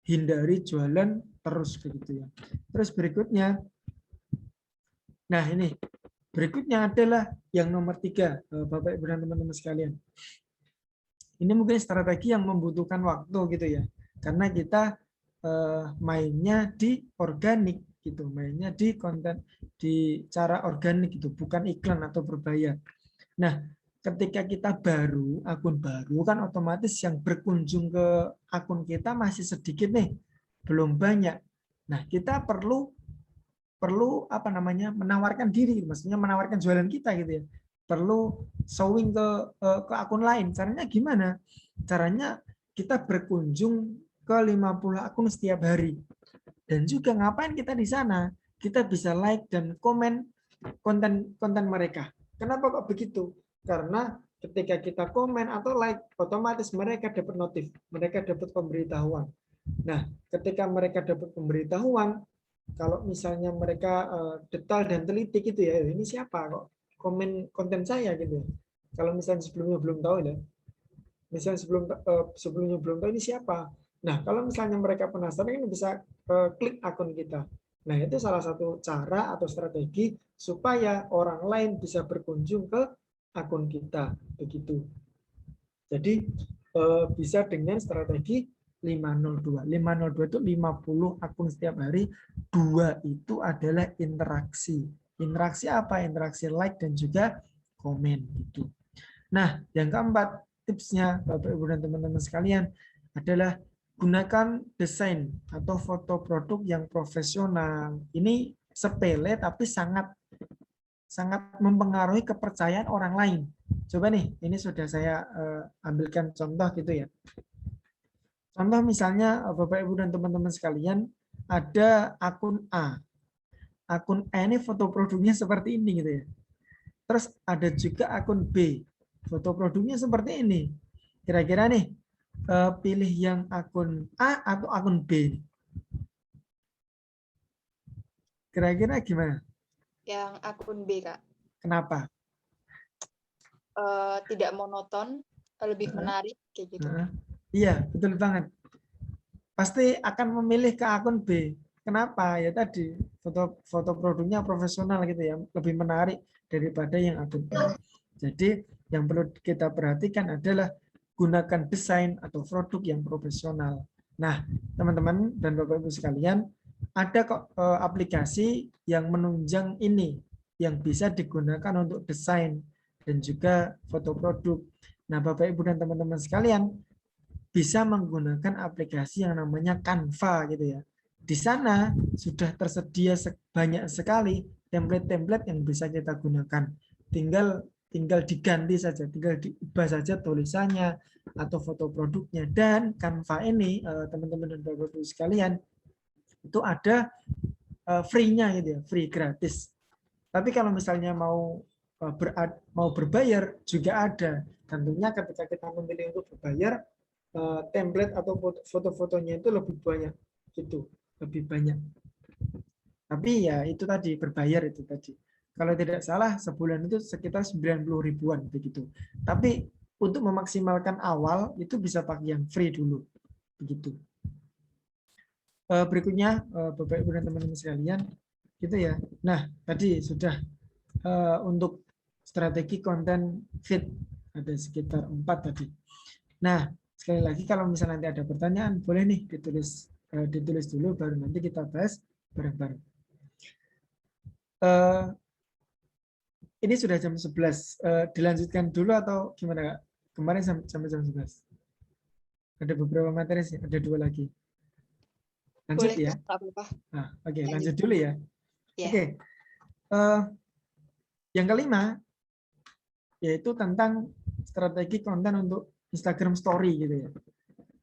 hindari jualan terus begitu ya. Terus berikutnya, nah ini berikutnya adalah yang nomor 3 Bapak Ibu dan teman-teman sekalian. Ini mungkin strategi yang membutuhkan waktu gitu ya, karena kita mainnya di organik gitu, mainnya di konten di cara organik gitu, bukan iklan atau berbayar. Nah, ketika kita akun baru kan otomatis yang berkunjung ke akun kita masih sedikit nih, belum banyak. Nah, kita perlu apa namanya, menawarkan diri, maksudnya menawarkan jualan kita gitu ya. Perlu showing ke akun lain. Caranya gimana? Caranya kita berkunjung ke 50 akun setiap hari. Dan juga ngapain kita di sana? Kita bisa like dan komen konten mereka. Kenapa kok begitu? Karena ketika kita komen atau like, otomatis mereka dapat notif, mereka dapat pemberitahuan. Nah, ketika mereka dapat pemberitahuan, kalau misalnya mereka detail dan teliti gitu ya, ini siapa kok komen konten saya gitu. Kalau misalnya sebelumnya belum tahu ya, misalnya sebelumnya belum tahu ini siapa. Nah, kalau misalnya mereka penasaran, ini bisa klik akun kita. Nah, itu salah satu cara atau strategi supaya orang lain bisa berkunjung ke akun kita. Begitu. Jadi, bisa dengan strategi 502. 502 itu 50 akun setiap hari. 2 itu adalah interaksi. Interaksi apa? Interaksi like dan juga komen. Gitu. Nah, yang keempat, tipsnya Bapak Ibu dan teman-teman sekalian adalah gunakan desain atau foto produk yang profesional. Ini sepele tapi sangat mempengaruhi kepercayaan orang lain. Coba nih, ini sudah saya ambilkan contoh gitu ya. Contoh misalnya Bapak Ibu dan teman-teman sekalian, ada akun A. Akun A ini foto produknya seperti ini gitu ya. Terus ada juga akun B. Foto produknya seperti ini. Kira-kira nih, pilih yang akun A atau akun B? Kira-kira gimana? Yang akun B, Kak. Kenapa? Tidak monoton, lebih menarik kayak gitu. Iya, betul banget. Pasti akan memilih ke akun B. Kenapa? Ya tadi, foto produknya profesional gitu ya, lebih menarik daripada yang akun A. Jadi, yang perlu kita perhatikan adalah gunakan desain atau produk yang profesional. Nah, teman-teman dan Bapak Ibu sekalian, ada kok aplikasi yang menunjang ini, yang bisa digunakan untuk desain dan juga foto produk. Nah, Bapak Ibu dan teman-teman sekalian, bisa menggunakan aplikasi yang namanya Canva gitu ya. Di sana sudah tersedia banyak sekali template-template yang bisa kita gunakan. Tinggal diganti saja, tinggal diubah saja tulisannya atau foto produknya. Dan Canva ini teman-teman dan Bapak Ibu sekalian, itu ada free-nya gitu ya, free gratis. Tapi kalau misalnya mau berbayar juga ada. Tentunya ketika kita memilih untuk berbayar, template atau foto-fotonya itu lebih banyak gitu, lebih banyak. Tapi ya itu tadi, berbayar itu tadi. Kalau tidak salah sebulan itu sekitar 90 ribuan begitu. Tapi untuk memaksimalkan awal itu bisa pakai yang free dulu begitu. Berikutnya Bapak Ibu dan teman-teman sekalian gitu ya. Nah, tadi sudah untuk strategi konten feed ada sekitar 4 tadi. Nah, sekali lagi kalau misalnya nanti ada pertanyaan boleh nih ditulis dulu baru nanti kita bahas bareng-bareng. Ini sudah jam 11. Dilanjutkan dulu atau gimana, Kak? Kemarin sampai jam 11. Ada beberapa materi sih, ada 2 lagi. Lanjut Boleh, ya. Kak, nggak apa-apa. Nah, oke, Lanjut. lanjut dulu ya. Ya. Oke. Yang kelima yaitu tentang strategi konten untuk Instagram Story gitu ya.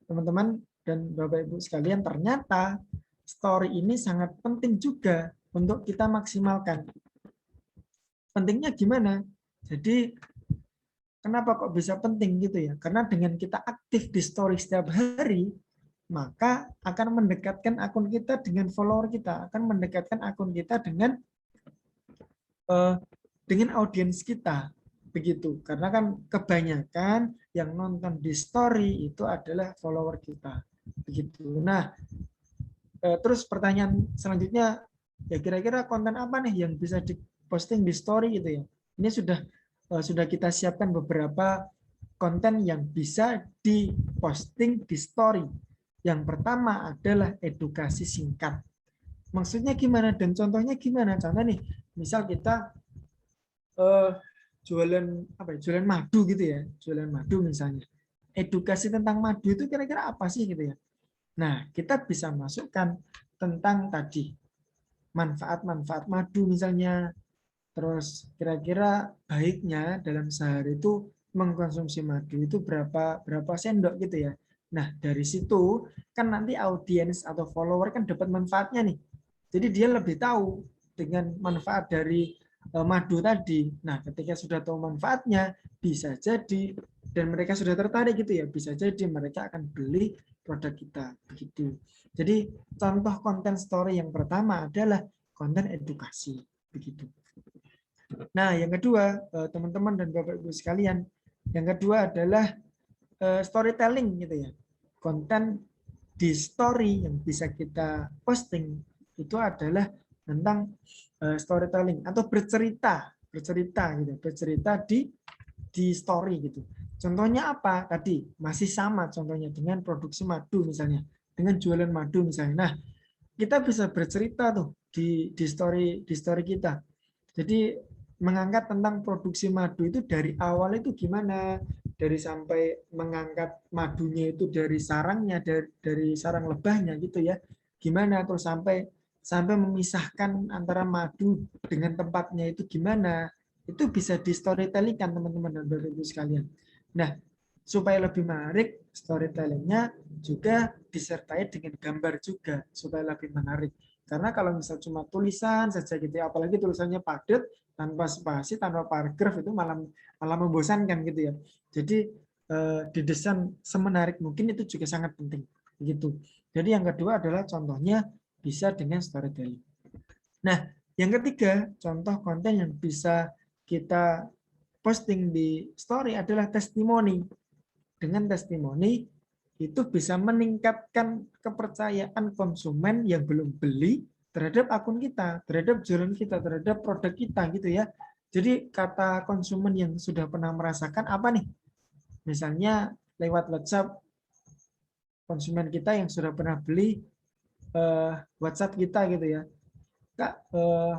Teman-teman dan Bapak Ibu sekalian, ternyata story ini sangat penting juga untuk kita maksimalkan. Pentingnya gimana? Jadi kenapa kok bisa penting gitu ya? Karena dengan kita aktif di story setiap hari, maka akan mendekatkan akun kita dengan follower kita, akan mendekatkan akun kita dengan audiens kita, begitu. Karena kan kebanyakan yang nonton di story itu adalah follower kita, begitu. Nah, terus pertanyaan selanjutnya, ya kira-kira konten apa nih yang bisa diposting di story gitu ya? Ini sudah kita siapkan beberapa konten yang bisa diposting di story. Yang pertama adalah edukasi singkat. Maksudnya gimana dan contohnya gimana? Contoh nih, misal kita jualan madu gitu ya, jualan madu misalnya. Edukasi tentang madu itu kira-kira apa sih gitu ya? Nah, kita bisa masukkan tentang tadi manfaat-manfaat madu misalnya, terus kira-kira baiknya dalam sehari itu mengkonsumsi madu itu berapa sendok gitu ya. Nah, dari situ kan nanti audiens atau follower kan dapat manfaatnya nih. Jadi dia lebih tahu dengan manfaat dari madu tadi. Nah, ketika sudah tahu manfaatnya, bisa jadi dan mereka sudah tertarik gitu ya, bisa jadi mereka akan beli produk kita begitu. Jadi contoh konten story yang pertama adalah konten edukasi begitu. Nah, yang kedua, teman-teman dan Bapak Ibu sekalian, yang kedua adalah storytelling gitu ya. Konten di story yang bisa kita posting itu adalah tentang storytelling atau bercerita gitu, bercerita di story gitu. Contohnya apa? Tadi masih sama contohnya dengan produksi madu misalnya, dengan jualan madu misalnya. Nah, kita bisa bercerita tuh di story kita. Jadi mengangkat tentang produksi madu itu dari awal itu gimana, dari sampai mengangkat madunya itu dari sarangnya, dari sarang lebahnya gitu ya, gimana, terus sampai memisahkan antara madu dengan tempatnya itu gimana, itu bisa di storytelling kan teman-teman dan Bapak Ibu sekalian. Nah, supaya lebih menarik storytellingnya juga disertai dengan gambar juga supaya lebih menarik. Karena kalau misal cuma tulisan saja gitu ya, apalagi tulisannya padat tanpa spasi, tanpa paragraf itu malah membosankan gitu ya. Jadi didesain semenarik mungkin itu juga sangat penting gitu. Jadi yang kedua adalah contohnya bisa dengan storytelling. Nah, yang ketiga, contoh konten yang bisa kita posting di story adalah testimoni. Dengan testimoni itu bisa meningkatkan kepercayaan konsumen yang belum beli terhadap akun kita, terhadap jualan kita, terhadap produk kita gitu ya. Jadi kata konsumen yang sudah pernah merasakan apa nih? Misalnya lewat WhatsApp, konsumen kita yang sudah pernah beli WhatsApp kita gitu ya. Kak,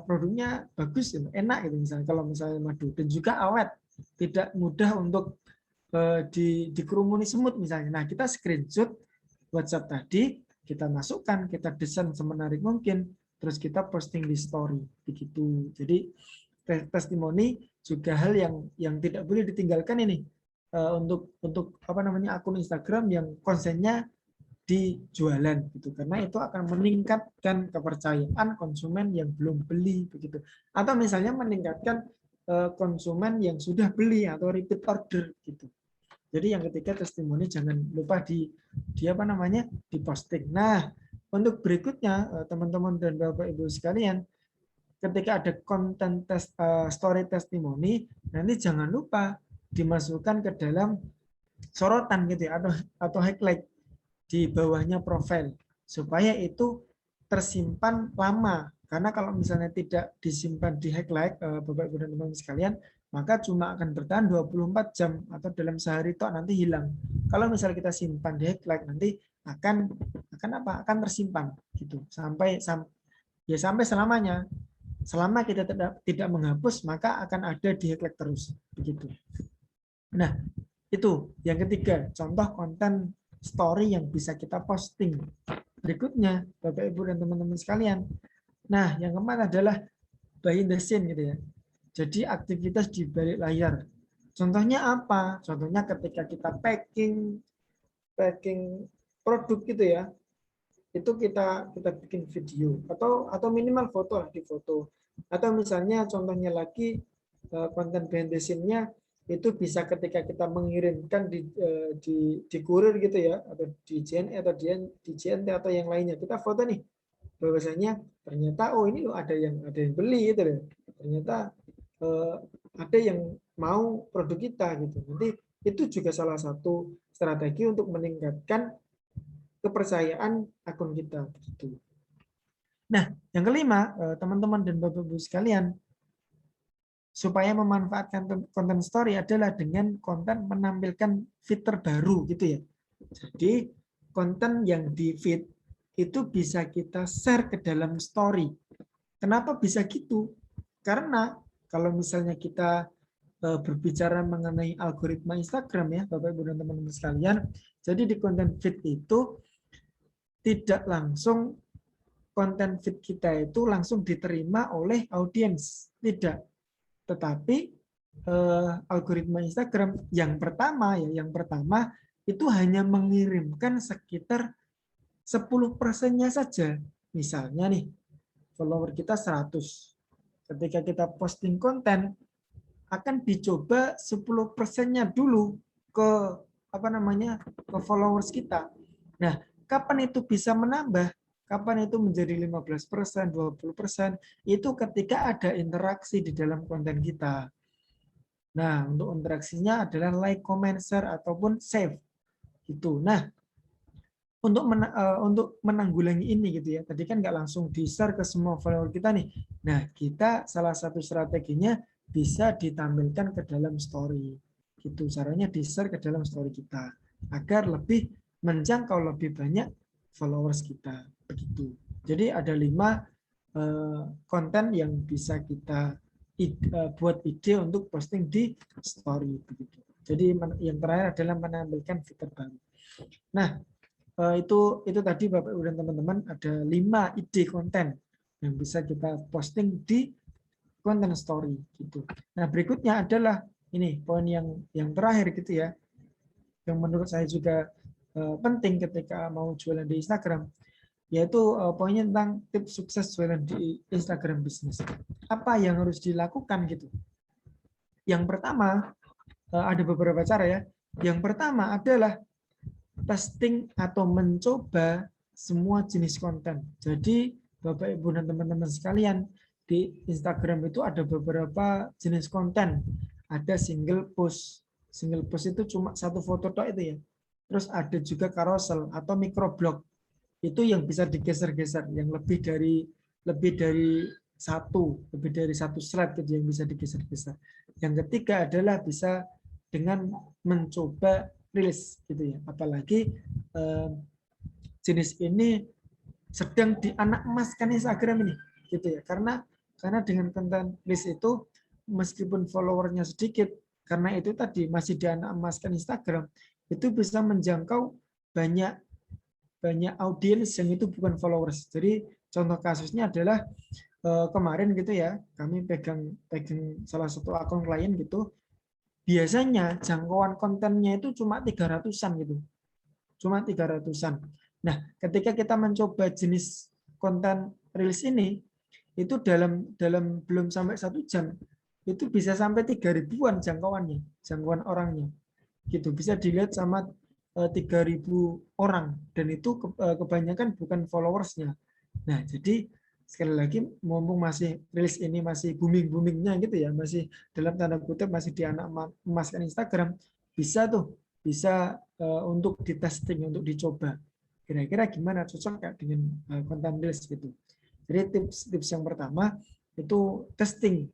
produknya bagus, enak gitu misalnya kalau misalnya madu dan juga awet, tidak mudah untuk dikerumuni semut misalnya. Nah, kita screenshot WhatsApp tadi, kita masukkan, kita desain semenarik mungkin, terus kita posting di story begitu. Jadi testimoni juga hal yang tidak boleh ditinggalkan ini untuk apa namanya akun Instagram yang konsennya di jualan gitu, karena itu akan meningkatkan kepercayaan konsumen yang belum beli begitu, atau misalnya meningkatkan konsumen yang sudah beli atau repeat order gitu. Jadi yang ketiga testimoni jangan lupa di apa namanya diposting. Nah, untuk berikutnya teman-teman dan Bapak Ibu sekalian, ketika ada konten story testimoni, nanti jangan lupa dimasukkan ke dalam sorotan gitu ya, atau highlight di bawahnya profil supaya itu tersimpan lama. Karena kalau misalnya tidak disimpan di highlight Bapak Ibu dan teman-teman sekalian, maka cuma akan bertahan 24 jam atau dalam sehari itu nanti hilang. Kalau misalnya kita simpan di highlight nanti akan tersimpan gitu sampai Ya sampai selamanya. Selama kita tidak menghapus, maka akan ada di highlight terus. Begitu. Nah, itu yang ketiga, contoh konten story yang bisa kita posting. Berikutnya, Bapak Ibu dan teman-teman sekalian. Nah, yang keempat adalah behind the scene gitu ya. Jadi aktivitas di balik layar. Contohnya apa? Contohnya ketika kita packing produk gitu ya. Itu kita bikin video atau minimal foto lah, di foto. Atau misalnya contohnya lagi konten behind the scene-nya itu bisa ketika kita mengirimkan di kurir gitu ya, atau di JNE atau di JNT atau yang lainnya, kita foto nih bahwasanya ternyata oh ini loh ada yang beli gitu loh, ternyata ada yang mau produk kita gitu. Nanti itu juga salah satu strategi untuk meningkatkan kepercayaan akun kita gitu. Nah, yang kelima, teman-teman dan Bapak-Ibu sekalian, supaya memanfaatkan konten story adalah dengan konten menampilkan feed terbaru gitu ya. Jadi konten yang di feed itu bisa kita share ke dalam story. Kenapa bisa gitu? Karena kalau misalnya kita berbicara mengenai algoritma Instagram ya, Bapak Ibu dan teman-teman sekalian, jadi di konten feed itu tidak langsung konten feed kita itu langsung diterima oleh audiens, tidak. Tetapi algoritma Instagram yang pertama itu hanya mengirimkan sekitar 10%-nya saja. Misalnya nih, follower kita 100. Ketika kita posting konten, akan dicoba 10%-nya dulu ke ke followers kita. Nah, kapan itu bisa menambah? Kapan itu menjadi 15%, 20%? Itu ketika ada interaksi di dalam konten kita. Nah, untuk interaksinya adalah like, comment, share, ataupun save. Gitu. Nah, untuk menanggulangi ini gitu ya, tadi kan nggak langsung di-share ke semua follower kita nih. Nah, kita salah satu strateginya bisa ditampilkan ke dalam story. Gitu, caranya di-share ke dalam story kita agar lebih menjangkau lebih banyak followers kita. Begitu. Jadi ada 5 konten yang bisa kita buat ide untuk posting di story. Begitu. Jadi yang terakhir adalah menampilkan fitur baru. Nah, itu tadi Bapak Ibu dan teman-teman ada 5 ide konten yang bisa kita posting di konten story gitu. Nah, berikutnya adalah ini poin yang terakhir gitu ya. Yang menurut saya juga penting ketika mau jualan di Instagram, yaitu poinnya tentang tips sukses jualan di Instagram bisnis. Apa yang harus dilakukan gitu? Yang pertama ada beberapa cara ya. Yang pertama adalah testing atau mencoba semua jenis konten. Jadi Bapak Ibu dan teman-teman sekalian, di Instagram itu ada beberapa jenis konten. Ada single post. Single post itu cuma satu foto tok itu ya. Terus ada juga carousel atau microblog. Itu yang bisa digeser-geser, yang lebih dari satu slide gitu yang bisa digeser-geser. Yang ketiga adalah bisa dengan mencoba reels gitu ya. Apalagi jenis ini sedang dianak emaskan Instagram ini gitu ya. Karena dengan konten reels itu meskipun followernya sedikit, karena itu tadi masih dianak emaskan Instagram, itu bisa menjangkau banyak audiens yang itu bukan followers. Jadi contoh kasusnya adalah kemarin gitu ya, kami pegang salah satu akun klien gitu. Biasanya jangkauan kontennya itu cuma 300-an gitu. Cuma 300-an. Nah, ketika kita mencoba jenis konten reels ini, itu dalam belum sampai 1 jam, itu bisa sampai 3.000-an jangkauan orangnya. Gitu, bisa dilihat sama 3.000 orang, dan itu kebanyakan bukan followersnya. Nah, jadi sekali lagi mumpung masih reels ini masih booming-boomingnya gitu ya, masih dalam tanda kutip masih dianak emaskan Instagram, bisa untuk ditesting, untuk dicoba. Kira-kira gimana, cocok nggak dengan konten reels gitu. Jadi tips yang pertama itu testing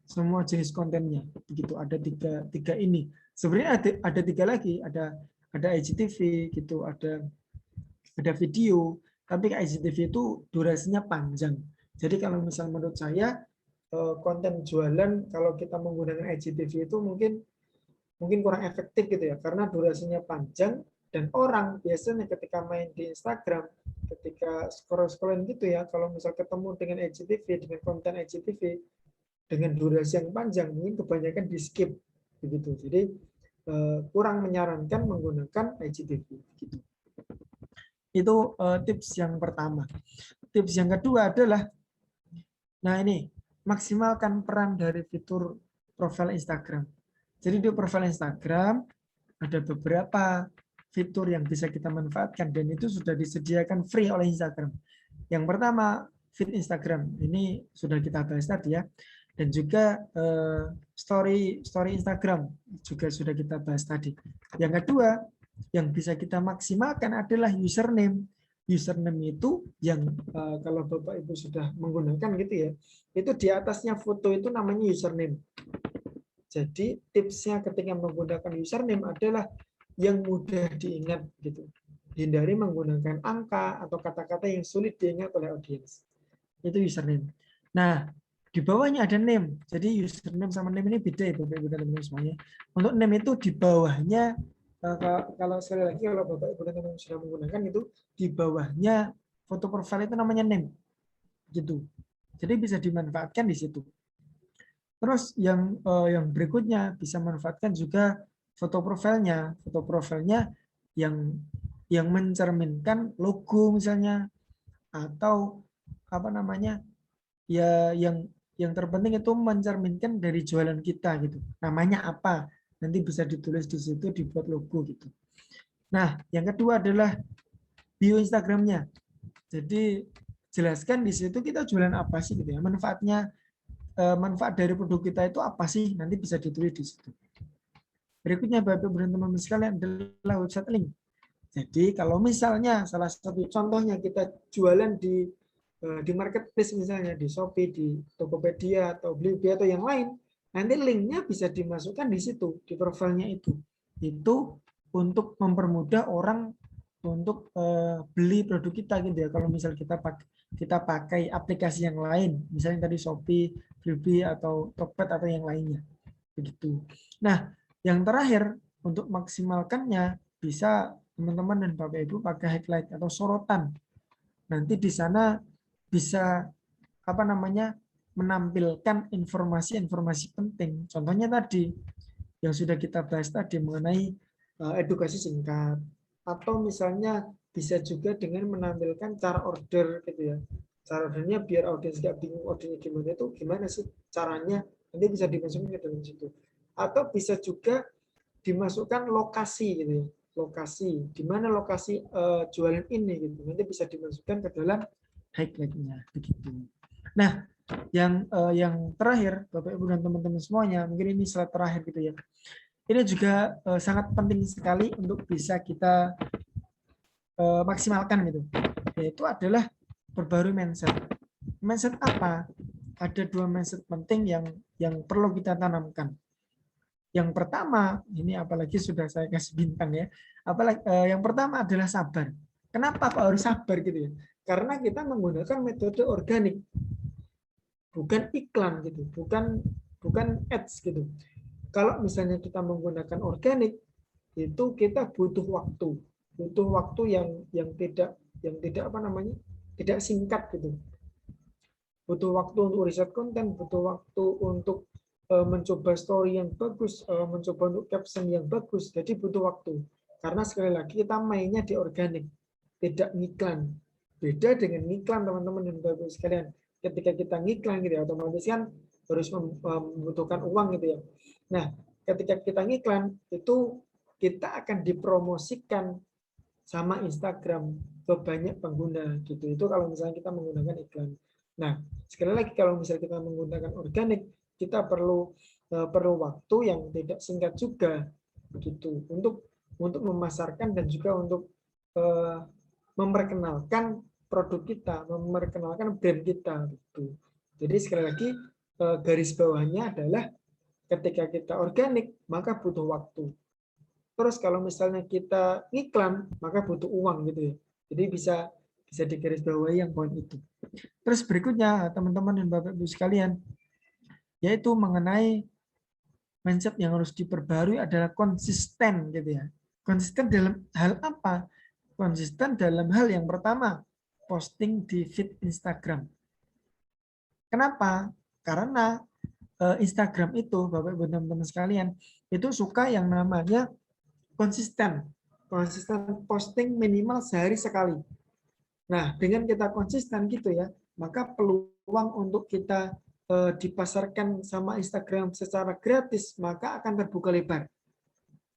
semua jenis kontennya. Begitu, ada tiga ini. Sebenarnya ada 3 lagi, ada IGTV gitu, ada video. Tapi IGTV itu durasinya panjang. Jadi kalau misal menurut saya konten jualan kalau kita menggunakan IGTV itu mungkin kurang efektif gitu ya, karena durasinya panjang dan orang biasanya ketika main di Instagram, ketika scroll-scrolling gitu ya, kalau misal ketemu dengan IGTV, dengan konten IGTV dengan durasi yang panjang, mungkin kebanyakan di skip begitu. Jadi kurang menyarankan menggunakan IGTV gitu. Itu tips yang pertama. Tips yang kedua adalah, nah ini, maksimalkan peran dari fitur profil Instagram. Jadi di profil Instagram ada beberapa fitur yang bisa kita manfaatkan dan itu sudah disediakan free oleh Instagram. Yang pertama, feed Instagram. Ini sudah kita bahas tadi ya. Dan juga story Instagram juga sudah kita bahas tadi. Yang kedua, yang bisa kita maksimalkan adalah username. Username itu yang kalau Bapak Ibu sudah menggunakan gitu ya, itu di atasnya foto itu namanya username. Jadi tipsnya ketika menggunakan username adalah yang mudah diingat gitu. Hindari menggunakan angka atau kata-kata yang sulit diingat oleh audiens. Itu username. Nah, di bawahnya ada name. Jadi username sama name ini beda ya Bapak Ibu dan teman-teman semuanya. Untuk name itu di bawahnya, kalau sekali lagi kalau Bapak Ibu dan teman-teman sudah menggunakan itu, di bawahnya foto profil itu namanya name. Gitu. Jadi bisa dimanfaatkan di situ. Terus yang berikutnya bisa manfaatkan juga foto profilnya. Foto profilnya yang mencerminkan logo misalnya, atau apa namanya, ya yang terpenting itu mencerminkan dari jualan kita gitu. Namanya apa? Nanti bisa ditulis di situ, dibuat logo gitu. Nah, yang kedua adalah bio Instagramnya. Jadi jelaskan di situ kita jualan apa sih gitu ya. Manfaat dari produk kita itu apa sih? Nanti bisa ditulis di situ. Berikutnya Bapak Ibu dan teman-teman sekalian adalah website link. Jadi kalau misalnya salah satu contohnya kita jualan di marketplace misalnya di Shopee, di Tokopedia atau Blibli atau yang lain, nanti linknya bisa dimasukkan di situ, di profilnya itu. Itu untuk mempermudah orang untuk beli produk kita gitu ya. Kalau misal kita pakai aplikasi yang lain, misalnya tadi Shopee, Blibli atau Tokped atau yang lainnya. Begitu. Nah, yang terakhir untuk maksimalkannya bisa teman-teman dan Bapak Ibu pakai highlight atau sorotan. Nanti di sana bisa apa namanya menampilkan informasi-informasi penting. Contohnya tadi yang sudah kita bahas tadi mengenai edukasi singkat, atau misalnya bisa juga dengan menampilkan cara order gitu ya. Cara ordernya biar audiens nggak bingung ordernya gimana sih caranya, nanti bisa dimasukkan ke dalam situ. Atau bisa juga dimasukkan lokasi gitu ya. Lokasi, di mana lokasi jualan ini gitu. Nanti bisa dimasukkan ke dalam highlight-nya begitu. Nah, yang terakhir Bapak Ibu dan teman-teman semuanya, mungkin ini slide terakhir gitu ya. Ini juga sangat penting sekali untuk bisa kita maksimalkan gitu. Yaitu adalah perbarui mindset. Mindset apa? Ada dua mindset penting yang perlu kita tanamkan. Yang pertama, ini apalagi sudah saya kasih bintang ya. Apalagi yang pertama adalah sabar. Kenapa Pak harus sabar gitu ya? Karena kita menggunakan metode organik. Bukan iklan gitu, bukan ads gitu. Kalau misalnya kita menggunakan organik, itu kita butuh waktu yang tidak apa namanya, tidak singkat gitu. Butuh waktu untuk riset konten, butuh waktu untuk mencoba story yang bagus, mencoba untuk caption yang bagus. Jadi butuh waktu. Karena sekali lagi kita mainnya di organik, tidak ngiklan. Beda dengan ngiklan teman-teman dan Bapak sekalian. Ketika kita ngiklan gitu ya, otomatis kan harus membutuhkan uang gitu ya. Nah, ketika kita ngiklan itu kita akan dipromosikan sama Instagram ke banyak pengguna gitu. Itu kalau misalnya kita menggunakan iklan. Nah, sekali lagi kalau misalnya kita menggunakan organik, kita perlu waktu yang tidak singkat juga begitu untuk memasarkan dan juga untuk memperkenalkan produk kita, memperkenalkan brand kita gitu. Jadi sekali lagi garis bawahnya adalah ketika kita organik maka butuh waktu. Terus kalau misalnya kita iklan maka butuh uang gitu ya. Jadi Bisa digarisbawahi yang poin itu. Terus berikutnya teman-teman dan Bapak Ibu sekalian, yaitu mengenai mindset yang harus diperbarui adalah konsisten gitu ya. Konsisten dalam hal apa? Konsisten dalam hal yang pertama, posting di feed Instagram. Kenapa? Karena Instagram itu, Bapak Ibu teman-teman sekalian, itu suka yang namanya konsisten. Konsisten posting minimal sehari sekali. Nah, dengan kita konsisten gitu ya, maka peluang untuk kita dipasarkan sama Instagram secara gratis, maka akan terbuka lebar.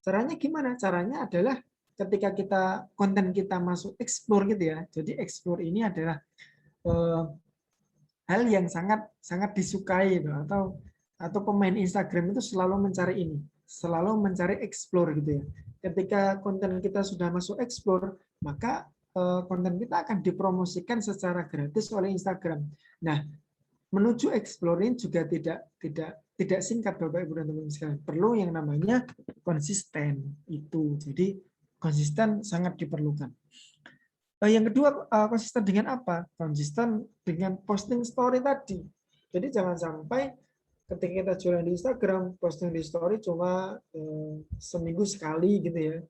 Caranya gimana? Caranya adalah ketika kita konten kita masuk explore gitu ya. Jadi explore ini adalah hal yang sangat sangat disukai gitu, atau pemain Instagram itu selalu mencari ini, selalu mencari explore gitu ya. Ketika konten kita sudah masuk explore, maka konten kita akan dipromosikan secara gratis oleh Instagram. Nah, menuju explore ini juga tidak singkat Bapak Ibu dan teman-teman sekalian. Perlu yang namanya konsisten itu. Jadi konsisten sangat diperlukan. Yang kedua, konsisten dengan apa? Konsisten dengan posting story tadi. Jadi jangan sampai ketika kita jualan di Instagram, posting di story cuma seminggu sekali gitu ya.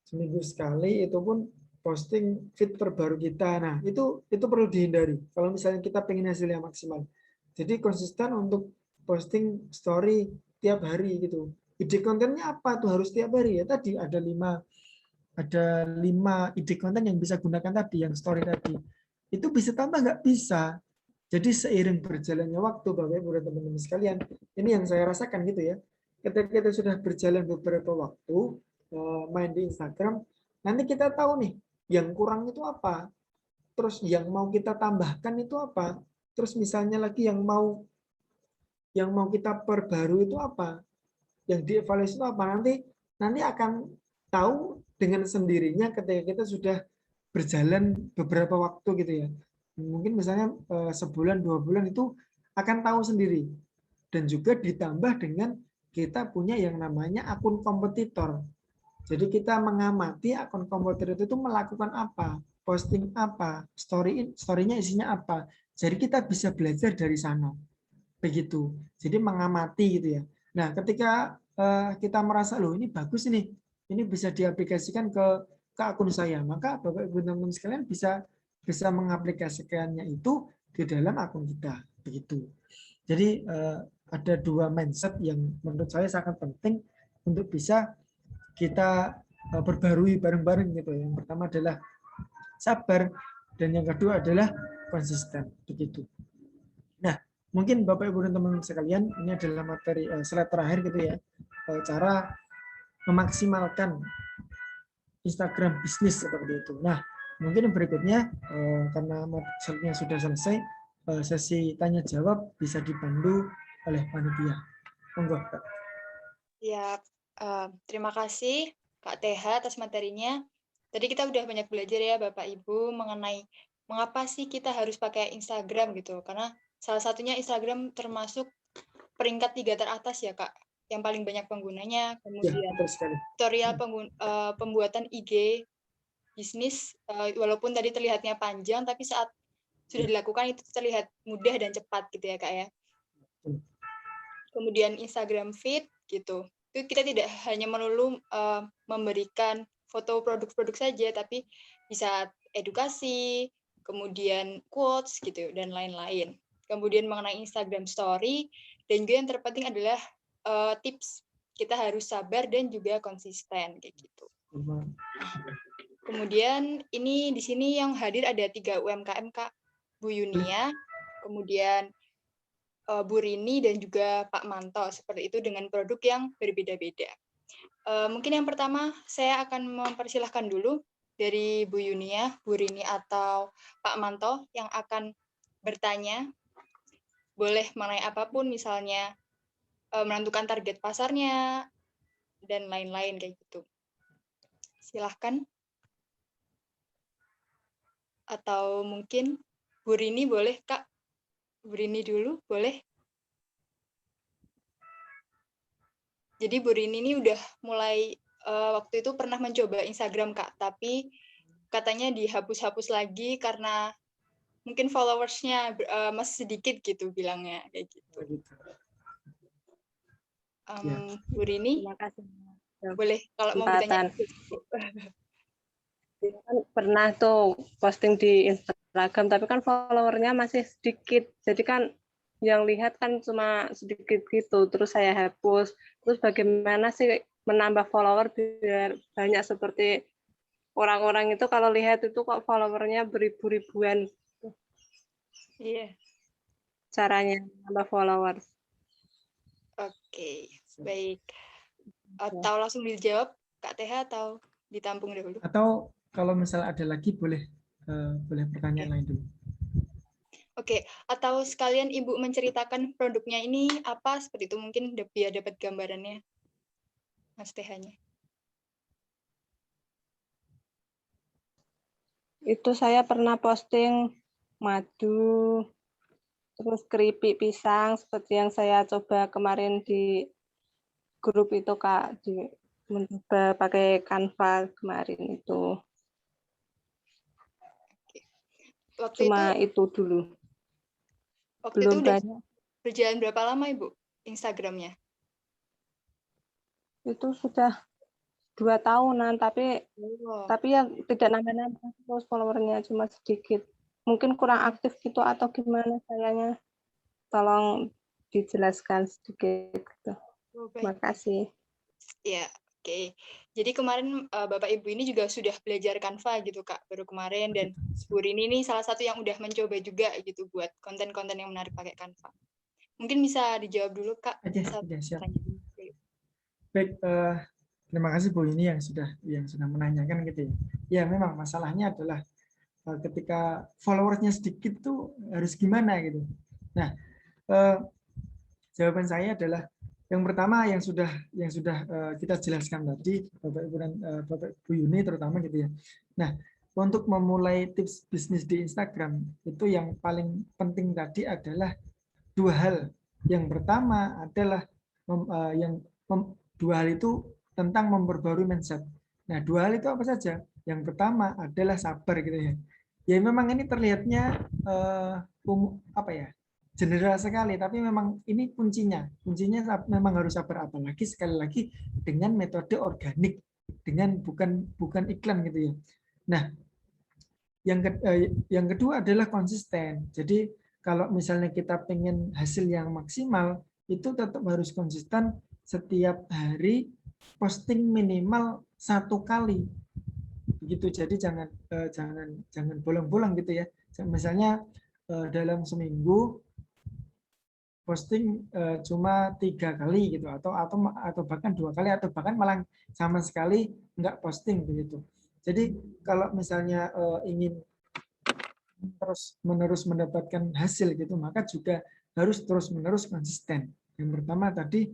Seminggu sekali, itu pun posting feed terbaru kita. Nah, itu perlu dihindari. Kalau misalnya kita pengen hasil yang maksimal. Jadi konsisten untuk posting story tiap hari gitu. Ide kontennya apa tuh harus tiap hari ya? Tadi ada 5 ide konten yang bisa gunakan tadi, yang story tadi. Itu bisa tambah nggak? Bisa. Jadi seiring berjalannya waktu, Bapak Ibu dan teman-teman sekalian, ini yang saya rasakan gitu ya. Ketika kita sudah berjalan beberapa waktu, main di Instagram, nanti kita tahu nih, yang kurang itu apa. Terus yang mau kita tambahkan itu apa. Terus misalnya lagi yang mau kita perbarui itu apa. Yang dievaluasi itu apa. Nanti akan tahu dengan sendirinya ketika kita sudah berjalan beberapa waktu gitu ya. Mungkin misalnya sebulan 2 bulan itu akan tahu sendiri. Dan juga ditambah dengan kita punya yang namanya akun kompetitor. Jadi kita mengamati akun kompetitor itu melakukan apa, posting apa, story-nya isinya apa. Jadi kita bisa belajar dari sana. Begitu. Jadi mengamati gitu ya. Nah, ketika kita merasa loh ini bagus ini bisa diaplikasikan ke akun saya, maka Bapak Ibu teman-teman sekalian bisa mengaplikasikannya itu di dalam akun kita. Begitu. Jadi ada 2 mindset yang menurut saya sangat penting untuk bisa kita perbarui bareng-bareng gitu. Yang pertama adalah sabar dan yang kedua adalah konsisten. Begitu. Nah, mungkin Bapak Ibu dan teman-teman sekalian, ini adalah materi slide terakhir gitu ya. Cara memaksimalkan Instagram bisnis seperti itu. Nah, mungkin berikutnya karena slide-nya sudah selesai, sesi tanya jawab bisa dipandu oleh panitia. Monggo, Kak. Ya, terima kasih Kak TH atas materinya. Tadi kita udah banyak belajar ya Bapak Ibu mengenai mengapa sih kita harus pakai Instagram gitu. Karena salah satunya Instagram termasuk peringkat 3 teratas ya Kak, yang paling banyak penggunanya. Ya, Kemudian betul sekali. tutorial pembuatan IG bisnis, walaupun tadi terlihatnya panjang, tapi saat sudah dilakukan itu terlihat mudah dan cepat gitu ya Kak ya. Kemudian Instagram feed gitu. Itu kita tidak hanya melulu memberikan foto produk-produk saja, tapi bisa edukasi, kemudian quotes gitu dan lain-lain. Kemudian mengenai Instagram story, dan juga yang terpenting adalah tips. Kita harus sabar dan juga konsisten kayak gitu. Kemudian ini di sini yang hadir ada 3 UMKM Kak. Bu Yunia, kemudian Bu Rini dan juga Pak Manto, seperti itu dengan produk yang berbeda-beda. Mungkin yang pertama saya akan mempersilahkan dulu dari Bu Yunia, Bu Rini atau Pak Manto yang akan bertanya. Boleh mengenai apapun, misalnya menentukan target pasarnya dan lain-lain kayak gitu. Silahkan. Atau mungkin Bu Rini boleh Kak? Bu Rini dulu boleh? Jadi Bu Rini ini udah mulai waktu itu pernah mencoba Instagram Kak, tapi katanya dihapus-hapus lagi karena mungkin followersnya masih sedikit gitu bilangnya kayak gitu. Gitu. Bu Rini, Terima kasih. boleh kalau mau bertanya. Kan pernah tuh posting di Instagram, tapi kan followernya masih sedikit. Jadi kan yang lihat kan cuma sedikit gitu, terus saya hapus. Terus bagaimana sih menambah follower biar banyak seperti orang-orang itu kalau lihat itu kok followernya beribu-ribuan. Iya. Caranya menambah follower. Oke, baik. Atau langsung dijawab Kak TH atau ditampung dahulu? Atau kalau misalnya ada lagi boleh pertanyaan lain dulu. Oke, atau sekalian Ibu menceritakan produknya ini apa seperti itu mungkin biar dapat gambarannya, Mas TH-nya. Itu saya pernah posting madu, terus keripik pisang seperti yang saya coba kemarin di grup itu Kak, mencoba pakai Canva kemarin itu. Waktu Cuma itu dulu. Waktu Belum itu udah banyak. berjalan berapa lama Ibu Instagramnya? Itu sudah 2 tahunan, tapi yang tidak nambah-nambah terus followernya cuma sedikit. Mungkin kurang aktif gitu atau gimana sayanya. Tolong dijelaskan sedikit gitu. Terima kasih. Ya, oke. Jadi kemarin Bapak Ibu ini juga sudah belajar Canva gitu Kak, baru kemarin, dan Bu Rini ini salah satu yang udah mencoba juga gitu buat konten-konten yang menarik pakai Canva. Mungkin bisa dijawab dulu Kak. Siap. Baik, terima kasih Bu ini yang sudah menanyakan gitu ya. Ya memang masalahnya adalah ketika followersnya sedikit tuh harus gimana gitu. Nah, jawaban saya adalah yang pertama yang sudah kita jelaskan tadi Bapak Ibu dan Bapak Ibu Yuni terutama gitu ya. Nah, untuk memulai tips bisnis di Instagram itu yang paling penting tadi adalah 2 hal. Yang pertama adalah dua hal itu tentang memperbarui mindset. Nah, 2 hal itu apa saja? Yang pertama adalah sabar gitu ya. Ya memang ini terlihatnya general sekali, tapi memang ini kuncinya memang harus sabar, apalagi sekali lagi dengan metode organik, dengan bukan iklan gitu ya. Nah, yang kedua adalah konsisten. Jadi kalau misalnya kita pengen hasil yang maksimal, itu tetap harus konsisten setiap hari posting minimal 1 kali. Begitu. Jadi jangan bolong-bolong gitu ya. Misalnya dalam seminggu posting cuma 3 kali gitu, atau bahkan 2 kali, atau bahkan malah sama sekali nggak posting begitu. Jadi kalau misalnya ingin terus-menerus mendapatkan hasil gitu, maka juga harus terus-menerus konsisten. Yang pertama tadi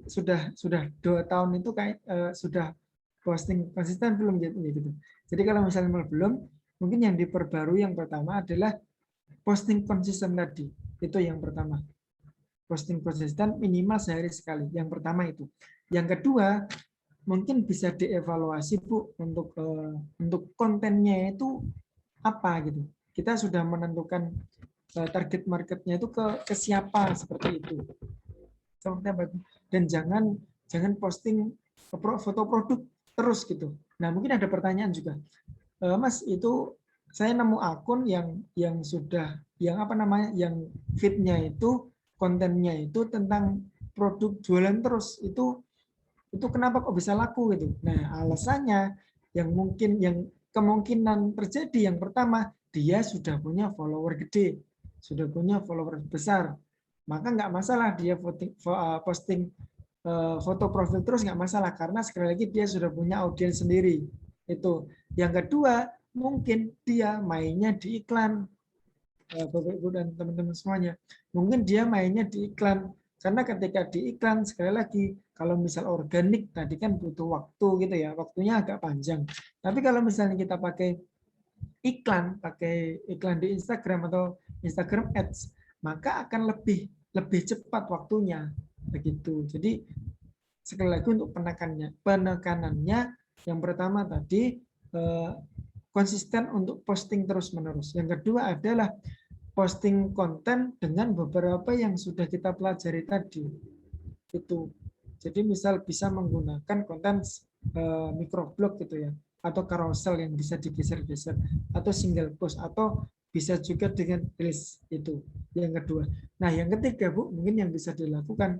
sudah 2 tahun itu kayak sudah posting konsisten belum gitu. Jadi kalau misalnya belum, mungkin yang diperbarui yang pertama adalah posting konsisten tadi. Itu yang pertama. Posting konsisten minimal sehari sekali. Yang pertama itu. Yang kedua, mungkin bisa dievaluasi Bu untuk kontennya itu apa gitu. Kita sudah menentukan target marketnya itu ke siapa seperti itu. Seperti apa? Dan jangan posting foto produk terus gitu. Nah, mungkin ada pertanyaan juga. Mas, itu saya nemu akun yang feed-nya itu kontennya itu tentang produk jualan terus, itu kenapa kok bisa laku gitu. Nah, alasannya yang kemungkinan terjadi, yang pertama dia sudah punya follower gede, sudah punya follower besar, maka nggak masalah dia posting foto profil terus, nggak masalah karena sekali lagi dia sudah punya audiens sendiri. Itu. Yang kedua, mungkin dia mainnya di iklan, Bapak Ibu dan teman-teman semuanya. Mungkin dia mainnya di iklan, karena ketika di iklan sekali lagi kalau misal organik tadi kan butuh waktu gitu ya, waktunya agak panjang. Tapi kalau misalnya kita pakai iklan di Instagram atau Instagram Ads, maka akan lebih cepat waktunya begitu. Jadi sekali lagi untuk penekanannya yang pertama tadi konsisten untuk posting terus-menerus. Yang kedua adalah posting konten dengan beberapa yang sudah kita pelajari tadi. Itu. Jadi misal bisa menggunakan konten microblog gitu ya, atau carousel yang bisa digeser-geser, atau single post, atau bisa juga dengan reels. Itu yang kedua. Nah, yang ketiga Bu, mungkin yang bisa dilakukan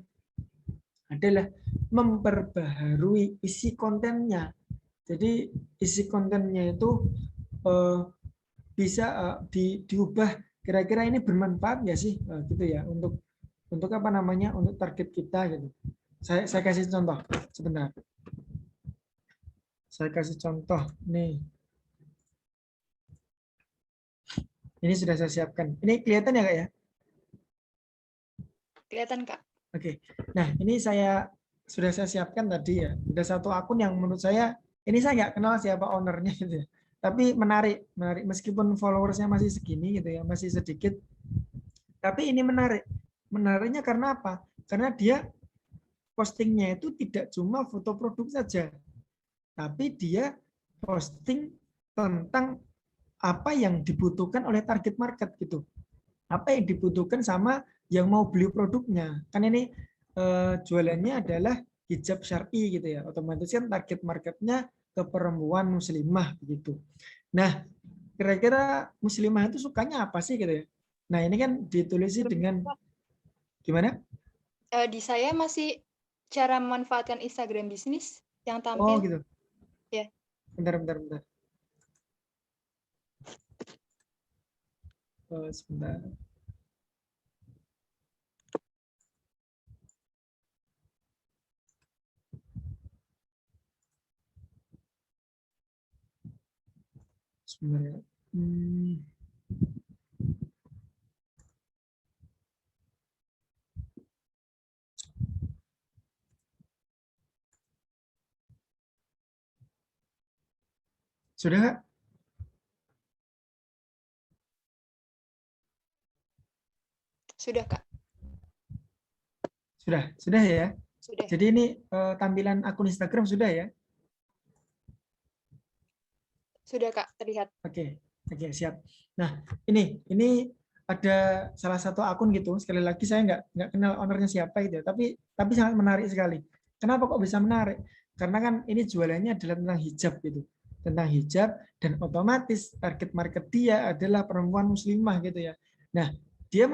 adalah memperbaharui isi kontennya. Jadi isi kontennya itu bisa diubah, kira-kira ini bermanfaat nggak sih gitu ya, untuk apa namanya, untuk target kita gitu. Saya kasih contoh sebentar. Saya kasih contoh nih. Ini sudah saya siapkan. Ini kelihatan ya Kak ya? Kelihatan, Kak. Oke. Nah, ini sudah saya siapkan tadi ya. Ada satu akun yang menurut saya, ini saya nggak kenal siapa ownernya gitu ya. Tapi menarik meskipun followersnya masih segini gitu ya, masih sedikit. Tapi ini menarik. Menariknya karena apa? Karena dia postingnya itu tidak cuma foto produk saja, tapi dia posting tentang apa yang dibutuhkan oleh target market gitu. Apa yang dibutuhkan sama yang mau beli produknya. Kan ini jualannya adalah hijab syar'i gitu ya. Otomatis kan target marketnya ke perempuan muslimah begitu. Nah, kira-kira muslimah itu sukanya apa sih gitu ya. Nah, ini kan ditulis dengan gimana? Di saya masih cara memanfaatkan Instagram bisnis yang tampil. Oh gitu. Ya. Bentar. Sebentar. Sebenarnya. Sudah Kak? Sudah, Kak. Sudah ya. Sudah. Jadi ini tampilan akun Instagram sudah ya? Sudah, Kak, terlihat. Oke, siap. Nah, ini ada salah satu akun gitu. Sekali lagi saya nggak kenal ownernya siapa gitu ya. Tapi sangat menarik sekali. Kenapa kok bisa menarik? Karena kan ini jualannya adalah tentang hijab gitu. Tentang hijab, dan otomatis target market dia adalah perempuan muslimah gitu ya. Nah, dia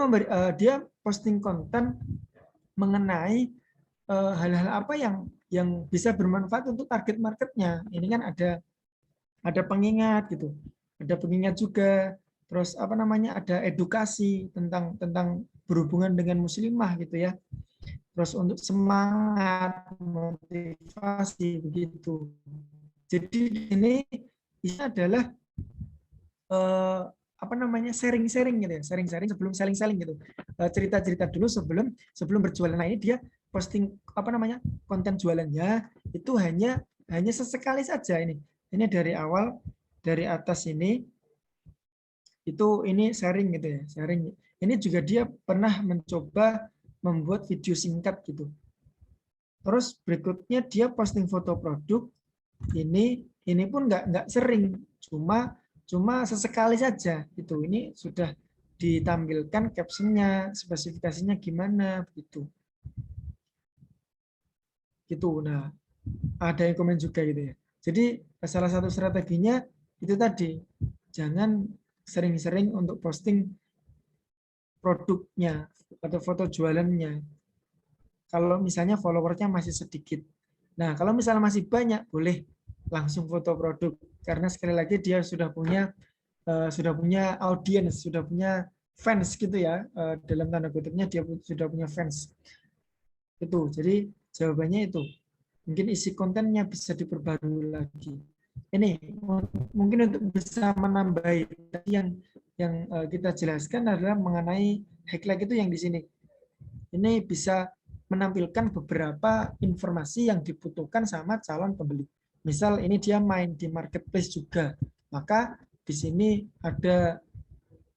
posting konten mengenai hal-hal apa yang bisa bermanfaat untuk target marketnya. Ini kan ada pengingat gitu, ada pengingat juga, terus apa namanya, ada edukasi tentang berhubungan dengan muslimah gitu ya, terus untuk semangat, motivasi begitu. Jadi ini adalah apa namanya, sharing-sharing gitu ya, sharing-sharing sebelum selling gitu, cerita-cerita dulu sebelum berjualan. Nah, ini dia posting apa namanya, konten jualannya itu hanya sesekali saja. Ini dari awal, dari atas ini sharing gitu ya, sharing. Ini juga dia pernah mencoba membuat video singkat gitu. Terus berikutnya dia posting foto produk. Ini pun nggak sering, cuma sesekali saja itu. Ini sudah ditampilkan captionnya, spesifikasinya gimana gitu. Nah, ada yang komen juga gitu ya. Jadi salah satu strateginya itu tadi, jangan sering-sering untuk posting produknya atau foto jualannya kalau misalnya followersnya masih sedikit. Nah, kalau misalnya masih banyak, boleh langsung foto produk, karena sekali lagi dia sudah punya audience, sudah punya fans gitu ya, dalam tanda kutipnya dia sudah punya fans. Itu, jadi jawabannya itu. Mungkin isi kontennya bisa diperbarui lagi. Ini mungkin untuk bisa menambahi yang kita jelaskan adalah mengenai highlight itu yang di sini. Ini bisa menampilkan beberapa informasi yang dibutuhkan sama calon pembeli. Misal ini dia main di marketplace juga, maka di sini ada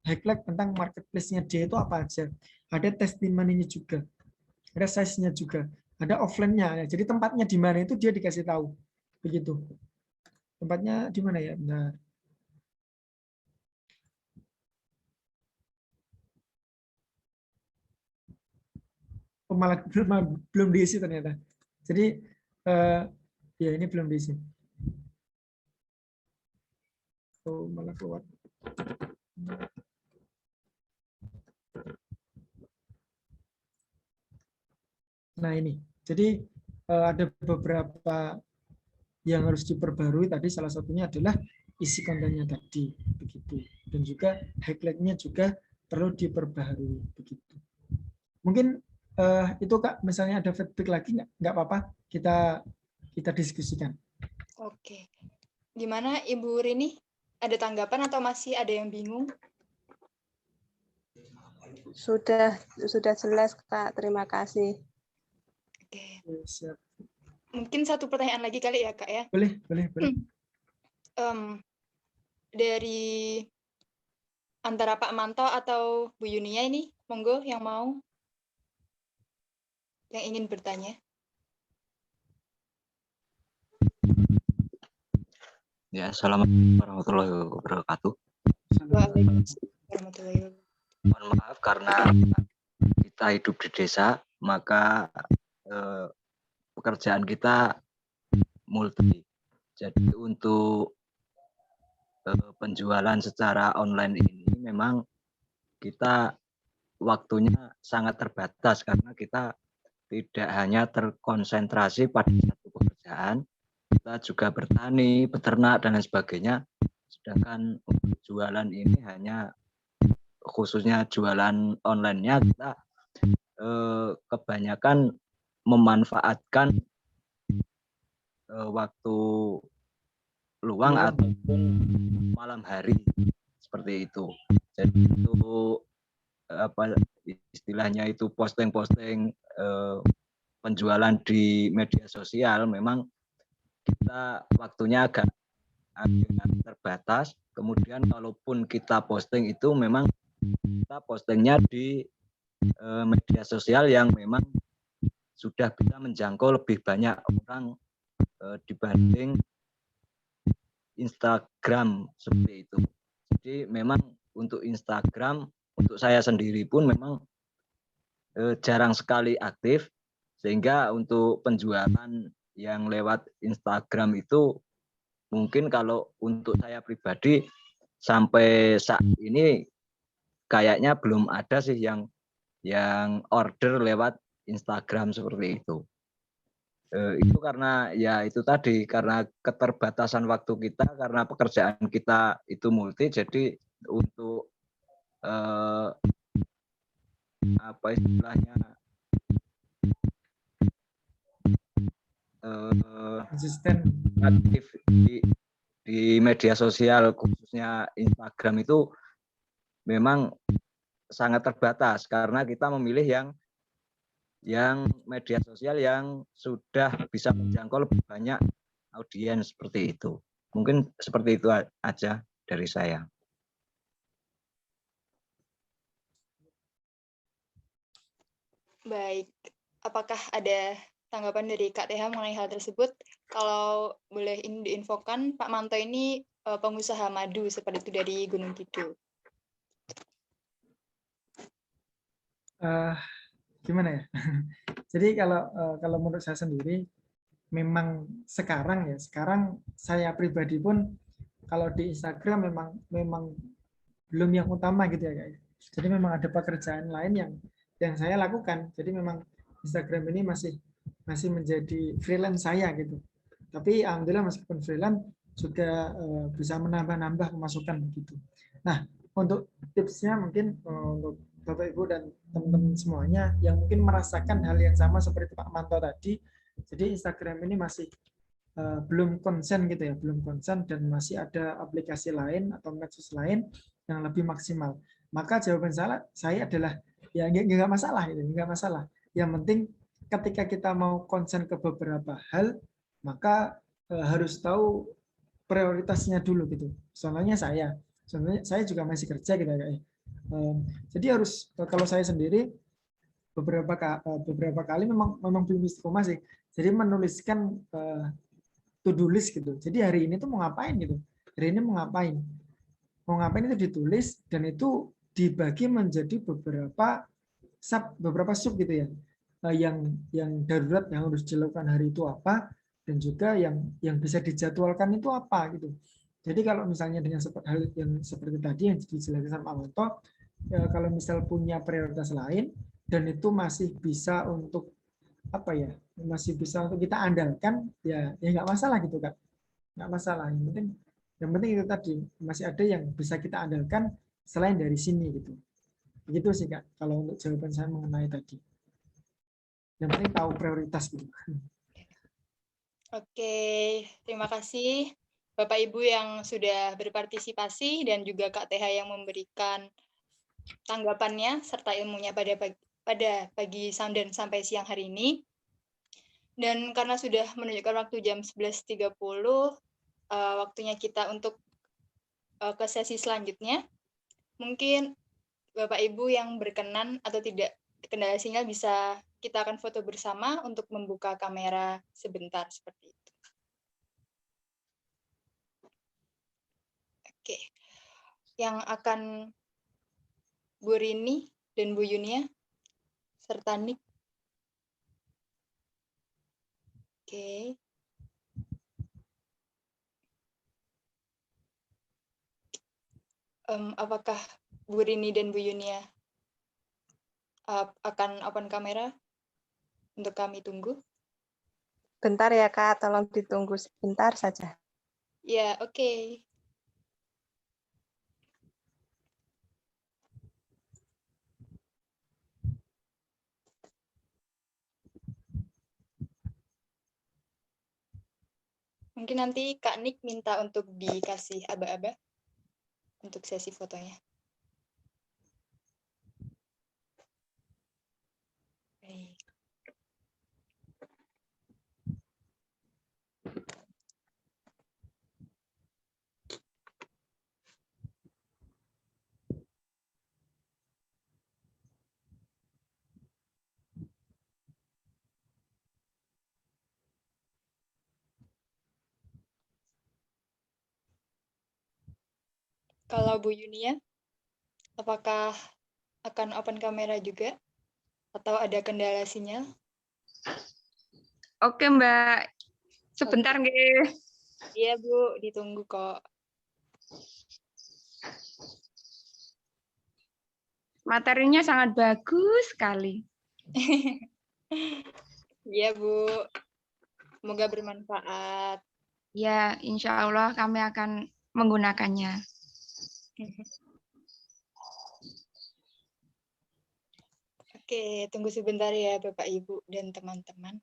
highlight tentang marketplace-nya dia itu apa aja. Ada testimoninya juga, ada size-nya juga, ada offline-nya. Jadi tempatnya di mana itu dia dikasih tahu. Begitu. Tempatnya di mana ya? Bentar. Oh, malah belum diisi ternyata. Jadi ya ini belum diisi. Oh, malah keluar. Nah ini, jadi ada beberapa yang harus diperbarui tadi, salah satunya adalah isi kontennya tadi, begitu. Dan juga highlight-nya juga perlu diperbarui, begitu. Mungkin itu Kak, misalnya ada feedback lagi nggak apa-apa, kita diskusikan. Oke. Gimana Ibu Rini? Ada tanggapan atau masih ada yang bingung? Sudah jelas Kak, terima kasih. Oke. Siap. Mungkin satu pertanyaan lagi kali ya Kak ya. Boleh. Dari antara Pak Manto atau Bu Yunia ini, monggo yang mau, yang ingin bertanya. Ya, assalamualaikum warahmatullahi wabarakatuh. Waalaikumsalam warahmatullahi wabarakatuh. Mohon maaf karena kita hidup di desa, maka pekerjaan kita multi. Jadi untuk penjualan secara online ini memang kita waktunya sangat terbatas karena kita tidak hanya terkonsentrasi pada satu pekerjaan, kita juga bertani, beternak, dan lain sebagainya. Sedangkan untuk jualan ini hanya khususnya jualan online-nya kita kebanyakan memanfaatkan waktu luang ataupun malam hari seperti itu. Jadi itu apa istilahnya itu posting-posting penjualan di media sosial memang kita waktunya agak terbatas. Kemudian kalaupun kita posting itu memang kita postingnya di media sosial yang memang sudah bisa menjangkau lebih banyak orang dibanding Instagram seperti itu. Jadi memang untuk Instagram, untuk saya sendiri pun memang jarang sekali aktif, sehingga untuk penjualan yang lewat Instagram itu mungkin kalau untuk saya pribadi sampai saat ini kayaknya belum ada sih yang order lewat Instagram seperti itu. Itu karena ya itu tadi karena keterbatasan waktu kita, karena pekerjaan kita itu multi, jadi untuk apa istilahnya Konsisten aktif di media sosial khususnya Instagram itu memang sangat terbatas karena kita memilih yang media sosial yang sudah bisa menjangkau lebih banyak audiens seperti itu. Mungkin seperti itu aja dari saya. Baik, apakah ada tanggapan dari Kak TH mengenai hal tersebut? Kalau boleh diinfokan, Pak Manto ini pengusaha madu seperti itu dari Gunung Kidul. Gimana ya? Jadi kalau menurut saya sendiri, memang sekarang saya pribadi pun kalau di Instagram memang belum yang utama gitu ya guys. Jadi memang ada pekerjaan lain yang saya lakukan. Jadi memang Instagram ini masih menjadi freelance saya gitu. Tapi alhamdulillah meskipun freelance juga bisa menambah pemasukan begitu. Nah, untuk tipsnya mungkin untuk Bapak Ibu dan teman-teman semuanya yang mungkin merasakan hal yang sama seperti Pak Manto tadi. Jadi Instagram ini masih belum konsen gitu ya, belum konsen dan masih ada aplikasi lain atau medsos lain yang lebih maksimal. Maka jawaban saya adalah ya nggak masalah itu, nggak masalah. Yang penting ketika kita mau konsen ke beberapa hal, maka harus tahu prioritasnya dulu gitu. Soalnya saya juga masih kerja gitu ya. Jadi harus kalau saya sendiri beberapa kali memang belum istiqomah sih. Jadi menuliskan to-do list gitu. Jadi hari ini tuh mau ngapain gitu. Hari ini mau ngapain. Mau ngapain itu ditulis dan itu dibagi menjadi beberapa sub gitu ya. Yang darurat yang harus dilakukan hari itu apa dan juga yang bisa dijadwalkan itu apa gitu. Jadi kalau misalnya dengan hal yang seperti tadi yang dijelaskan Pak Monto, kalau misal punya prioritas lain dan itu masih bisa untuk apa ya, masih bisa untuk kita andalkan, ya nggak masalah gitu Kak, nggak masalah. Yang penting itu tadi masih ada yang bisa kita andalkan selain dari sini gitu. Begitu sih Kak kalau untuk jawaban saya mengenai tadi. Yang penting tahu prioritas gitu. Oke, terima kasih Bapak Ibu yang sudah berpartisipasi dan juga Kak TH yang memberikan tanggapannya serta ilmunya pada pagi dan sampai siang hari ini. Dan karena sudah menunjukkan waktu jam 11.30, waktunya kita untuk ke sesi selanjutnya. Mungkin Bapak Ibu yang berkenan atau tidak kendala sinyal bisa kita akan foto bersama untuk membuka kamera sebentar seperti itu. Oke. Yang akan Bu Rini dan Bu Yunia serta Nik. Oke. Apakah Bu Rini dan Bu Yunia akan open kamera untuk kami tunggu? Bentar ya Kak, tolong ditunggu sebentar saja. Ya, oke. Mungkin nanti Kak Nik minta untuk dikasih aba-aba untuk sesi fotonya. Baik. Kalau Bu Yunia, apakah akan open kamera juga? Atau ada kendala sinyal? Oke, Mbak. Sebentar, nggih. Iya, Bu. Ditunggu kok. Materinya sangat bagus sekali. Iya, Bu. Semoga bermanfaat. Ya, insya Allah kami akan menggunakannya. Oke, tunggu sebentar ya Bapak, Ibu, dan teman-teman.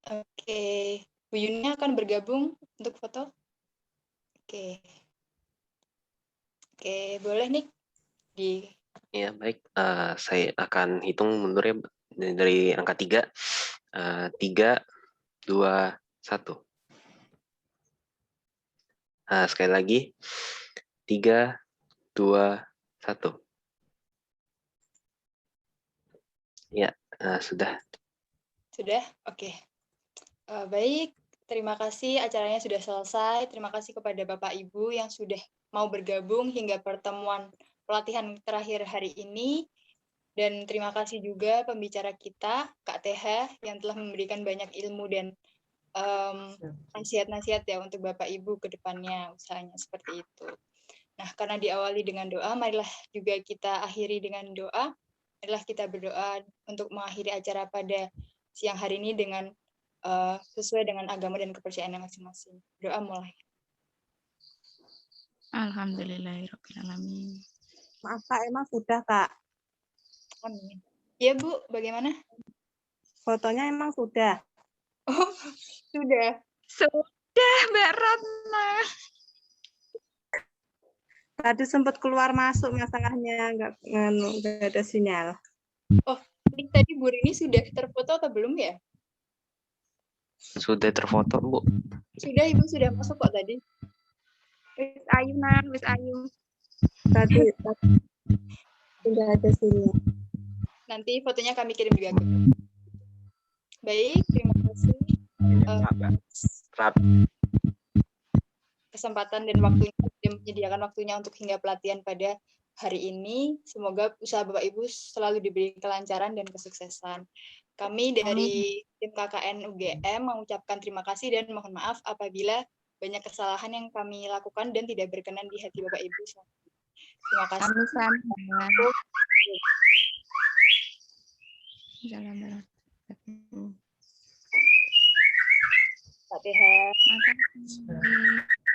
Oke, Bu Yuni akan bergabung untuk foto. Oke. Oke, boleh nih di. Ya, baik. Saya akan hitung mundurnya dari angka 3. 3, 2, 1. Sekali lagi. 3, 2, 1. Ya, sudah. Sudah? Oke. Baik, terima kasih acaranya sudah selesai. Terima kasih kepada Bapak Ibu yang sudah mau bergabung hingga pertemuan pelatihan terakhir hari ini. Dan terima kasih juga pembicara kita, Kak TH, yang telah memberikan banyak ilmu dan nasihat-nasihat ya untuk Bapak Ibu ke depannya usahanya seperti itu. Nah, karena diawali dengan doa, marilah juga kita akhiri dengan doa. Marilah kita berdoa untuk mengakhiri acara pada siang hari ini dengan sesuai dengan agama dan kepercayaannya masing-masing. Doa mulai. Alhamdulillahirrahmanirrahim. Maaf Kak, emang sudah Kak. Amin. Ya Bu, bagaimana? Fotonya emang sudah. Oh, sudah. Sudah, Mbak Ratna. Tadi sempat keluar masuk masalahnya, nggak ada sinyal. Tadi Bu Rini sudah terfoto atau belum ya? Sudah terfoto, Bu. Sudah, Ibu sudah masuk kok tadi. Wis ayu nang, wis ayu. Tadi sudah ada sinyal. Nanti fotonya kami kirim juga ke grup. Baik, terima kasih kesempatan dan waktunya dan menyediakan waktunya untuk hingga pelatihan pada hari ini. Semoga usaha Bapak Ibu selalu diberi kelancaran dan kesuksesan. Kami dari tim KKN UGM mengucapkan terima kasih dan mohon maaf apabila banyak kesalahan yang kami lakukan dan tidak berkenan di hati Bapak Ibu. Terima kasih. Assalamualaikum. Fatihah. Makasih.